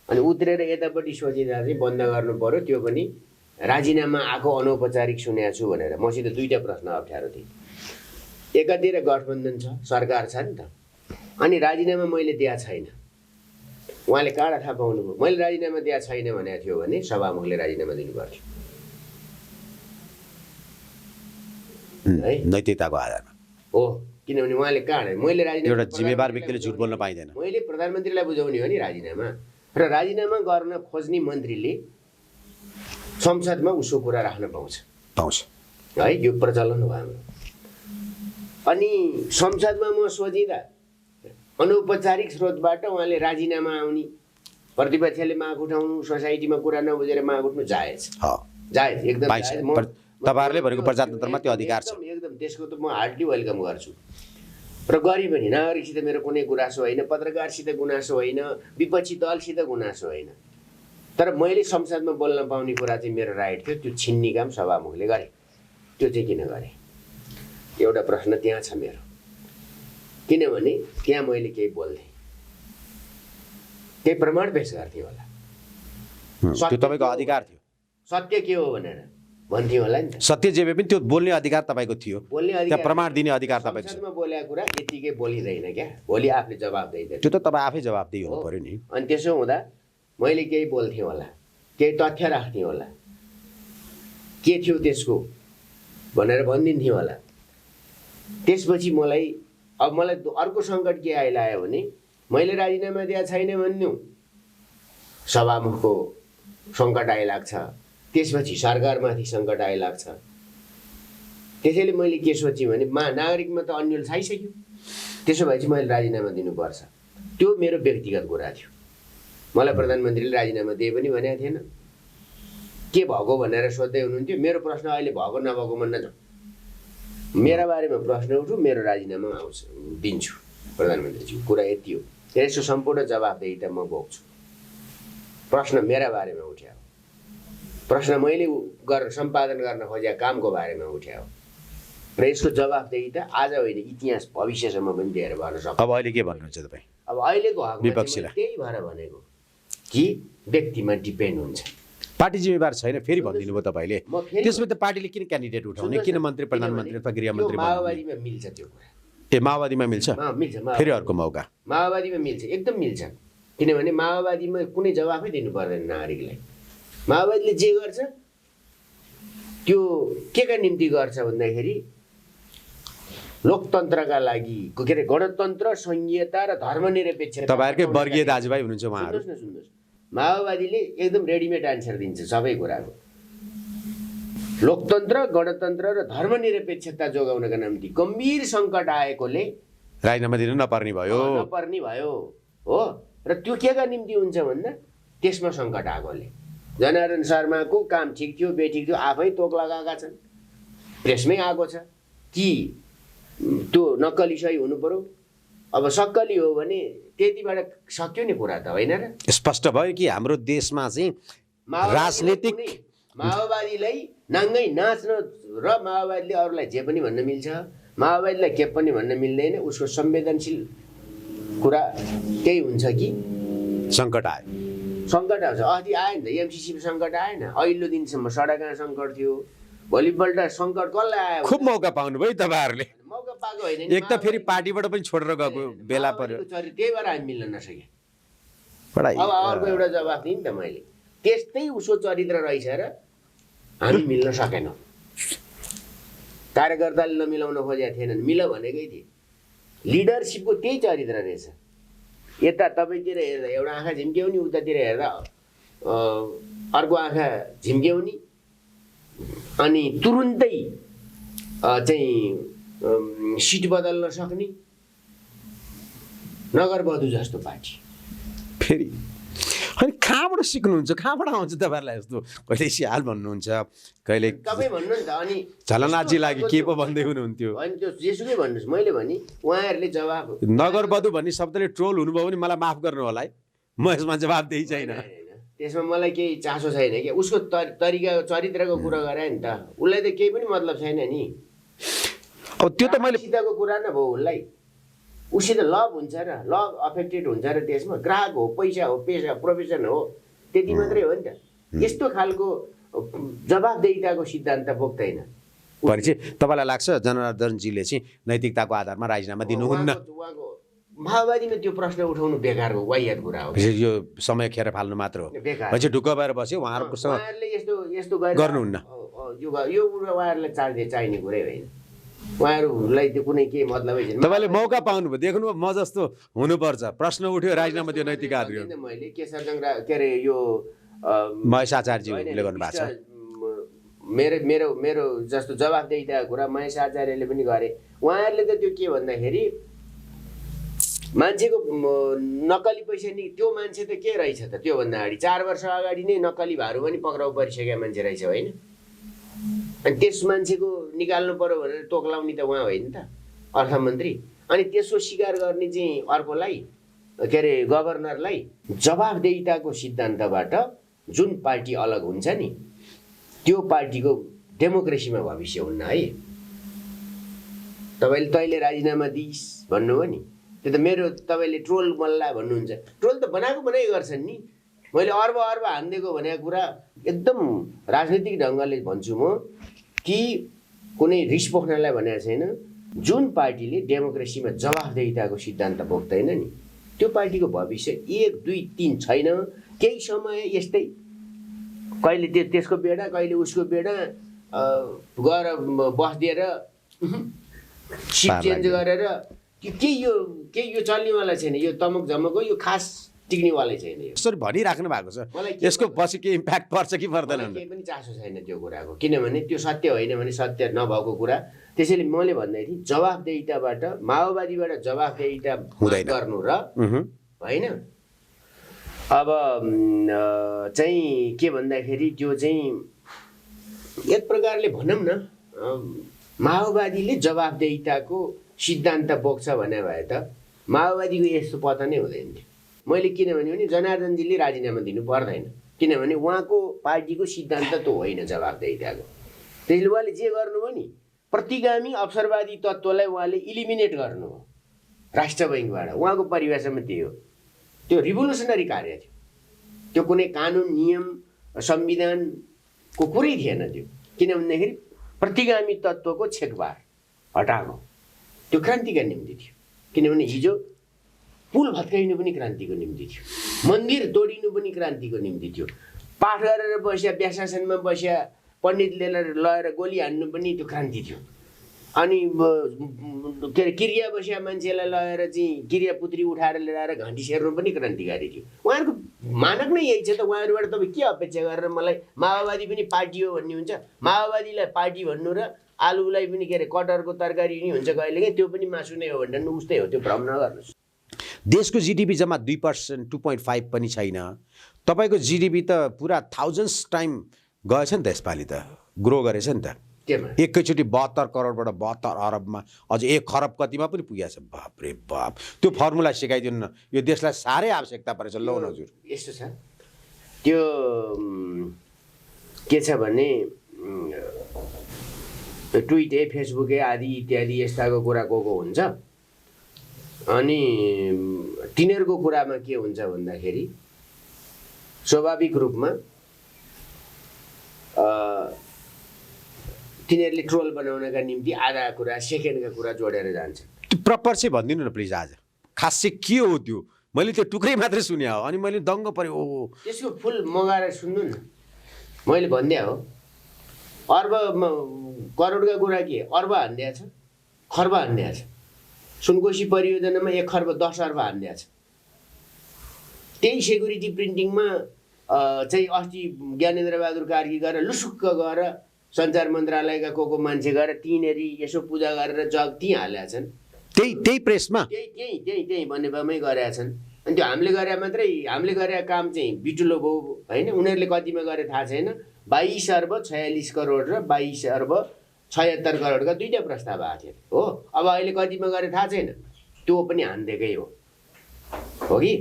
अनि उत्रेर यतापट्टि सोचिँदा चाहिँ बन्द गर्नु पऱ्यो, त्यो पनि राजीनामा आएको अनौपचारिक सुनेको छु भनेर मसित दुईटा प्रश्न अप्ठ्यारो थिए। एकातिर गठबन्धन छ, सरकार छ नि त, अनि राजीनामा मैले दिएको छैन। उहाँले कहाँ थाहा पाउनुभयो? मैले राजीनामा दिएको छैन भनेको थियो भने सभामुखले राजीनामा दिनुपर्थ्यो है, नैतिकताको आधारमा हो। किनभने उहाँले कहाँ, मैले राजीनामा, एउटा जिम्मेवार व्यक्तिले झुट बोल्न पाइँदैन। मैले प्रधानमन्त्रीलाई बुझाउने हो नि राजीनामा, र राजीनामा गर्न खोज्ने मन्त्रीले संसदमा उसको कुरा राख्न पाउँछ है, यो प्रचलन हो हाम्रो। अनि संसदमा म सोचिँदा अनौपचारिक स्रोतबाट उहाँले राजीनामा आउने, प्रतिपक्षले माग उठाउनु, सोसाइटीमा कुरा नबुझेर माग उठ्नु जायज, जायज, एकदम जायज। तपाईहरुले भनेको प्रजातन्त्रमा त्यो अधिकार छ, एकदम त्यसको त म हार्डली वेलकम गर्छु। र गरे पनि नागरिकसित मेरो कुनै गुनासो होइन, पत्रकारसित गुनासो होइन, विपक्षी दलसित गुनासो होइन, तर मैले संसदमा बोल्न पाउने कुरा चाहिँ मेरो राइट थियो, त्यो छिन्ने काम सभामुखले गरे। त्यो चाहिँ किन गरे? एउटा प्रश्न त्यहाँ छ मेरो। किनभने त्यहाँ मैले केही बोल्थेँ, केही प्रमाण पेश गर्थेँ होला, त्यो तपाईँको अधिकार थियो। सत्य के हो भनेर भन्थ्यो होला नि त। सत्य जे भए पनि त्यो बोल्ने अधिकार तपाईँको थियो, बोल्ने अधिकार, त्यहाँ प्रमाण दिने अधिकार तपाईँको छ। संसदमा बोलेको कुरा यतिकै बोलिँदैन क्या, भोलि आफूले जवाब दिँदैन। त्यो त तपाईँ आफै जवाबदेही हुनु पर्यो नि। अनि त्यसो हुँदा मैले केही बोल्थेँ होला, केही तथ्य राख्थेँ होला, के थियो त्यसको भनेर भनिदिन्थेँ होला। त्यसपछि मलाई अर्को सङ्कट के आइलायो भने मैले राजीनामा दिएको छैन भन्नु, सभामुखको सङ्कट आइलाग्छ, त्यसपछि सरकारमाथि सङ्कट आइलाग्छ। त्यसैले मैले के सोचेँ भने नागरिकमा त अन्यल छाइसक्यो, त्यसो भए चाहिँ मैले राजीनामा दिनुपर्छ। त्यो मेरो व्यक्तिगत कुरा थियो। मलाई प्रधानमन्त्रीले राजीनामा दिए पनि भनेको थिएन, के भएको भनेर सोध्दै हुनुहुन्थ्यो। मेरो प्रश्न अहिले भएको नभएकोमा नजाउँ, मेरा बारेमा प्रश्न उठ्यो, मेरो राजीनामा आउँछ, दिन्छु प्रधानमन्त्रीज्यू, कुरा यति हो। यसको सम्पूर्ण जवाबदेही म बोक्छु। प्रश्न मेरा बारेमा उठ्यो, प्रश्न मैले सम्पादन गर्न खोजेको कामको बारेमा उठ्यो, र यसको जवाबदेही त आज होइन, इतिहास भविष्यसम्म पनि दिएर भर्न सक्छ। अब अहिले के भन्नुहुन्छ तपाईँ? अब अहिलेको हकमा विपक्षीलाई त्यही भएर भनेको कि व्यक्तिमा डिपेन्ड हुन्छ। पार्टी जिम्मेवार छैन फेरि भनिदिनु भयो तपाईँले। त्यसमा त पार्टीले किन क्यान्डिडेट उठाउने, किन मन्त्री, प्रधानमन्त्री अथवा गृहमन्त्री? माओवादीमा मिल्छ त्यो कुरा। ए माओवादीमा मिल्छ? मिल्छ, फेरि अर्को मौका माओवादीमा मिल्छ, एकदम मिल्छ। किनभने माओवादीमा कुनै जवाफै दिनु पर्दैन नागरिकलाई। माओवादीले जे गर्छ त्यो के का निम्ति गर्छ भन्दाखेरि लोकतन्त्रका लागि, के अरे गणतन्त्र, संघीयता र धर्मनिरपेक्षता। तपाईँहरूकै वर्गीय दाजुभाइ हुनुहुन्छ उहाँहरू। सुन्नुहोस्, माओवादीले एकदम रेडिमेड आन्सर दिन्छ सबै कुराको। लोकतन्त्र, गणतन्त्र र धर्मनिरपेक्षता जोगाउनका निम्ति गम्भीर सङ्कट आएकोले राजीनामा दिनु नपर्ने भयो हो। र त्यो के का निम्ति हुन्छ भन्दा त्यसमा सङ्कट आएकोले। जनार्दन शर्माको काम ठिक थियो, बेठिक थियो, आफै तोक लगाएका छन्, प्रेसमै आएको छ कि त्यो नक्कली सही हुनु पर्यो। अब सक्कली हो भने त्यतिबाट सक्यो नि कुरा त, होइन र? स्पष्ट भयो कि हाम्रो देशमा चाहिँ राजनीतिक माओवादीलाई नाङ्गै नाच्न र माओवादीले अरूलाई जे पनि भन्न मिल्छ, माओवादीलाई के पनि भन्न मिल्दैन। उसको संवेदनशील कुरा त्यही हुन्छ कि सङ्कट आयो, सङ्कट आउँछ। अस्ति आयो नि त एमसिसीमा सङ्कट आएन, अहिलो दिनसम्म सडकमा सङ्कट थियो, भोलिपल्ट सङ्कट कसलाई आयो? खुब मौका पाउनुभयो तपाईँहरूले। मौका पाएको होइन, एक त फेरि पार्टीबाट पनि छोडेर गएको बेला पर्यो, त्यही भएर हामी मिल्न नसक्यो। बडा अब अर्को एउटा जवाफ दिएँ नि त मैले, त्यस्तै उसको चरित्र रहेछ र हामी मिल्न सकेनौँ। कार्यकर्ताले नमिलाउन खोजेका थिएनन्, मिल भनेकै थिए। लिडरसिपको त्यही चरित्र रहेछ। यता तपाईँतिर हेर्दा एउटा आँखा झिम्क्याउने, उतातिर हेर्दा अर्को आँखा झिम्क्याउने, अनि तुरुन्तै चाहिँ सिट बदल्न सक्ने नगरवधु जस्तो पार्टी। फेरि अनि कहाँबाट सिक्नुहुन्छ, कहाँबाट आउँछ तपाईँहरूलाई यस्तो? कहिले सियाल भन्नुहुन्छ, कहिले तपाईँ भन्नु नि त। अनि झलनाथजी लागि के पो भन्दै हुनुहुन्थ्यो? होइन, त्यो जेसुकै भन्नुहोस्, मैले भने उहाँहरूले जवाब नगरवधु भन्ने शब्दले ट्रोल हुनुभयो भने मलाई माफ गर्नु होला है, म यसमा जवाबदेही छैन। त्यसमा मलाई केही चासो छैन क्या। उसको तरिका, चरित्रको कुरा गरे नि त, उसलाई त केही पनि मतलब छैन नि। अब त्यो त मैले सिधको कुरा न भयो, उसलाई उसित लभ हुन्छ र लभ अफेक्टेड हुन्छ र त्यसमा ग्राहक हो, पैसा हो, पेसा, प्रोफेसन हो, त्यति मात्रै हो नि त। यस्तो खालको जवाफदेहिताको सिद्धान्त बोक्दैन। भनेपछि तपाईँलाई लाग्छ जनार्दनजीले चाहिँ नैतिकताको आधारमा राजीनामा दिनुहुन्न? उहाँको माओवादीमा त्यो प्रश्न उठाउनु बेकारको वाहियात कुरा हो। यो समय खेर फाल्नु मात्र हो। बेकार। भनेपछि ढुक्क भएर बस्यो, उहाँहरूसँग उहाँहरूले यस्तो गरेर गर्नुहुन्न। यो कुरा उहाँहरूलाई चाहिने कुरै होइन। उहाँहरूलाई त्यो कुनै के मतलबै छैन। तपाईँले मौका पाउनुभयो, देख्नुभयो म जस्तो हुनुपर्छ, प्रश्न उठ्यो, राजीनामा दियो, नैतिक आधार मैले केशरजङ के अरे यो महेश आचार्यज्यूले गर्नु भएको छ। मेरो जस्तो जवाफदेहिताको कुरा महेश आचार्यले पनि गरे। उहाँहरूले त त्यो के भन्दाखेरि मान्छेको नक्कली पैसा नि त्यो मान्छे त के रहेछ त, त्योभन्दा अगाडि 4 वर्ष अगाडि नै नक्कली भारू पनि पक्राउ परिसकेका मान्छे रहेछ होइन। अनि त्यस मान्छेको निकाल्नु पर्यो भनेर तोक्लाउने त उहाँ होइन त, अर्थमन्त्री। अनि त्यसको स्वीकार गर्ने चाहिँ अर्कोलाई के अरे गभर्नरलाई। जवाफदेहिताको सिद्धान्तबाट जुन पार्टी अलग हुन्छ नि त्यो पार्टीको डेमोक्रेसीमा भविष्य हुन्न है। तपाईँले तैँले राजीनामा दिइस् भन्नुभयो नि, त्यो त मेरो तपाईँले ट्रोल मल्ला भन्नुहुन्छ। ट्रोल त बनाएको बनाइ गर्छन् नि। मैले अर्ब हानिदिएको भनेको कुरा एकदम राजनीतिक ढङ्गले भन्छु म कि कुनै रिस पोख्नलाई भनेको छैन। जुन पार्टीले डेमोक्रेसीमा जवाफदेहिताको सिद्धान्त बोक्दैन नि त्यो पार्टीको भविष्य 1, 2, 3 छैन। केही समय यस्तै कहिले त्यसको बेडा कहिले उसको बेडा गएर बस्दिएर सिट चेन्ज गरेर के यो चल्नेवाला छैन। यो तमक झमक हो, यो खास टिक्नेवालै छैन। यसरी भनिराख्नु भएको छ, यसको पछि के इम्प्याक्ट पर्छ कि पर्दैन? केही पनि चासो छैन त्यो कुराको, किनभने त्यो सत्य होइन भने सत्य नभएको कुरा। त्यसैले मैले भन्दै थिएँ जवाफदेहिताबाट माओवादीबाट जवाफदेहिता गर्नु र होइन। अब चाहिँ के भन्दाखेरि त्यो चाहिँ एक प्रकारले भनौँ न माओवादीले जवाफदेहिताको सिद्धान्त बोक्छ भने भए त माओवादीको यस्तो पतन नै हुँदैन थियो। मैले किनभने भने जनार्दनजीले राजीनामा दिनु पर्दैन, किनभने उहाँको पार्टीको सिद्धान्त त होइन जवाफदेहिताको। त्यसले उहाँले जे गर्नुभयो नि प्रतिगामी अवसरवादी तत्त्वलाई उहाँले इलिमिनेट गर्नुभयो राष्ट्र बैङ्कबाट। उहाँको परिभाषामा त्यही हो। त्यो रिभोल्युसनरी कार्य थियो। त्यो कुनै कानुन नियम संविधानको कुरै थिएन त्यो, किनभनेदेखि प्रतिगामी तत्त्वको छेकबार हटाएको त्यो क्रान्तिका निम्ति थियो। किनभने हिजो पुल भत्काइनु पनि क्रान्तिको निम्ति थियो, मन्दिर तोडिनु पनि क्रान्तिको निम्ति थियो, पाठ गरेर बस्या व्याशासनमा बस्या पण्डितले लगेर गोली हान्नु पनि त्यो क्रान्ति थियो। अनि के अरे क्रिया बस्या मान्छेलाई लगेर चाहिँ क्रिया पुत्री उठाएर ल्याएर घाँटी सेर्नु पनि क्रान्तिकारी थियो। उहाँहरूको मानक नै यही छ त। उहाँहरूबाट तपाईँ के अपेक्षा गरेर मलाई माओवादी पनि पार्टी हो भन्ने हुन्छ? माओवादीलाई पार्टी भन्नु र आलुलाई पनि के अरे कटहरको तरकारी नि हुन्छ कहिलेकाहीँ, त्यो पनि मासु नै हो भन्ने उस्तै हो। त्यो भ्रम नगर्नुहोस्। देशको जिडिपी जम्मा 2%, 2.5 पनि छैन। तपाईँको जिडिपी त पुरा थाउजन्ड्स टाइम गएछ नि त, यसपालि त ग्रो गरेछ नि त। एकैचोटि 72 करोडबाट 72 अरबमा, अझ 1 खरब कतिमा पनि पुगेछ। बाप रे बाप, त्यो फर्मुला सिकाइदिनु न, यो देशलाई साह्रै आवश्यकता परेछ। लौ हजुर यस्तो छ, त्यो के छ भने ट्विटर फेसबुक आदि इत्यादि यस्ताको कुरा को हुन्छ। अनि तिनीहरूको कुरामा के हुन्छ भन्दाखेरि स्वाभाविक रूपमा तिनीहरूले ट्रोल बनाउनका निम्ति आधा कुरा सेकेन्डका कुरा जोडेर जान्छ। त्यो प्रपर चाहिँ भनिदिनु न प्लिज। आज खास चाहिँ के हो त्यो? मैले त्यो टुक्रै मात्रै सुने हो, अनि मैले दङ्ग पऱ्यो। ओ त्यसको फुल मगाएर सुन्नु न, मैले भनिदिया हो। अर्ब करोडका कुरा के अर्ब हान्दिया छ, खर्ब हान्दिया छ। सुनकोशी परियोजनामा 1 खर्ब 10 अर्ब हान्दिया छ। त्यही सेक्युरिटी प्रिन्टिङमा चाहिँ अस्ति ज्ञानेन्द्र बहादुर कार्की गएर लुसुक्क गएर सञ्चार मन्त्रालयका को मान्छे गएर तिनीहरू यसो पूजा गरेर जग त्यहीँ हालेका छन्। त्यही प्रेसमा त्यही बनेपामै गरेका छन्। अनि त्यो हामीले गरेका काम चाहिँ बिटुलो भयो होइन। उनीहरूले कतिमा गरे थाहा छैन। 22 अर्ब 46 करोड र 22 अर्ब 76 करोडका दुईटा प्रस्ताव आएको थियो हो। अब अहिले कतिमा गरे थाहा छैन, त्यो पनि हान्दिएकै हो कि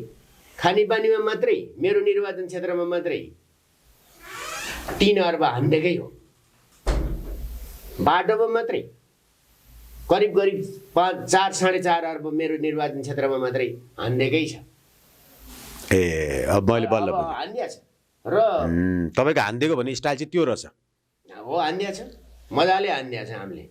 खानेपानीमा मात्रै मेरो निर्वाचन क्षेत्रमा मात्रै 3 अर्ब हान्दिएकै हो। बाटोमा मात्रै करिब 4 साढे 4 अर्ब मेरो निर्वाचन क्षेत्रमा मात्रै हान्दिएकै छ। ए अब मैले बल्ल हान्दिया छ तपाईँको हानिदिएको भन्ने स्टाइल चाहिँ त्यो रहेछ। हो हान्दिया छ, मजाले हान्दिया छ हामीले।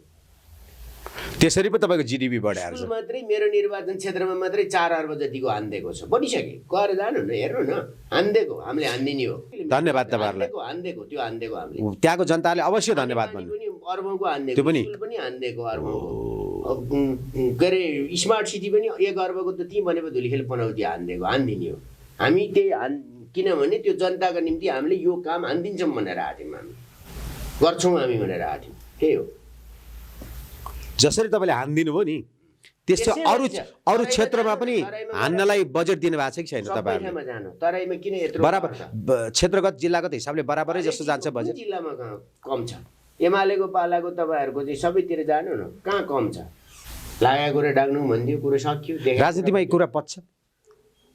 त्यसरी पो तपाईँको जिडिपी बढाएर छ। स्कुल मात्रै मेरो निर्वाचन क्षेत्रमा मात्रै 4 अर्ब जतिको हानिदिएको छ, बढिसके। गएर जानु न, हेर्नु न, हानिदिएको हामीले हानिदिने हो। धन्यवाद तपाईँहरूलाई। हानिदिएको त्यो हानिदिएको हामीले। त्यहाँको जनताले अवश्य धन्यवाद भन्नु। अर्बौंको हानिदिएको, त्यो पनि स्कुल पनि हानिदिएको अर्बौंको। के अरे स्मार्ट सिटी पनि 1 अर्बको त त्यहीँ बनेको धुलीखेल पनौती हानिदिएको, हानिदिने हो हामी। त्यही किनभने त्यो जनताको निम्ति हामीले यो काम हानिदिन्छौँ भनेर आएको थियौँ, हामी गर्छौँ हामी भनेर आएको थियौँ। त्यही हो। जसरी तपाईँले हानिदिनु भयो नि त्यस्तो अरू क्षेत्रमा पनि हान्नलाई बजेट दिनु भएको छ कि छैन तपाईँहरूले? तराईमा किन यत्रो बराबर क्षेत्रगत जिल्लागत हिसाबले बराबरै जस्तो जान्छ बजेट? जिल्लामा कम छ। एमालेको पालाको तपाईँहरूको चाहिँ सबैतिर जानु न, कहाँ कम छ? लागेको कुरा डाक्नु भनिदियो, कुरो सक्यो। राजनीतिमा यो कुरा पच्छ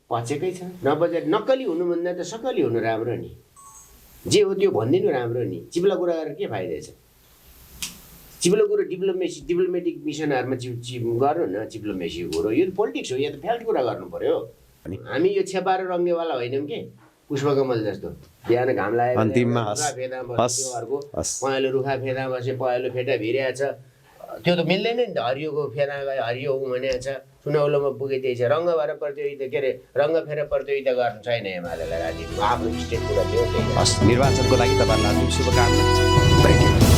पचेकै छ। नबजेट नक्कली हुनुभन्दा त सक्कली हुनु राम्रो नि। जे हो त्यो भनिदिनु राम्रो नि। चिप्लो कुरा गरेर के फाइदा छ? चिप्लो कुरो डिप्लोमेटिक मिसनहरूमा गर्नु न, डिप्लोमेसीको कुरो। यो त पोलिटिक्स हो, यहाँ त फ्याक्ट कुरा गर्नु पर्यो। हामी यो छेपाएर रङ्गेवाला होइनौँ कि पुष्पकमल जस्तो। बिहान घाम लागेको अन्तिममा पहेँलो रुखा फेदा बसे, पहेँलो फेटा भिरेको छ। त्यो त मिल्दैन नि त। हरियोको फेदा गयो, हरियो भनेको छ। सुनौलोमा पुगेको छ। रङ्ग भएर प्रतियोगिता, के अरे रङ्ग फेर प्रतियोगिता गर्नु छैन एमालेलाई राजनीतिमा। आफ्नो स्टेट कुरा थियो। निर्वाचनको लागि तपाईँहरूलाई शुभकामना। Thank you.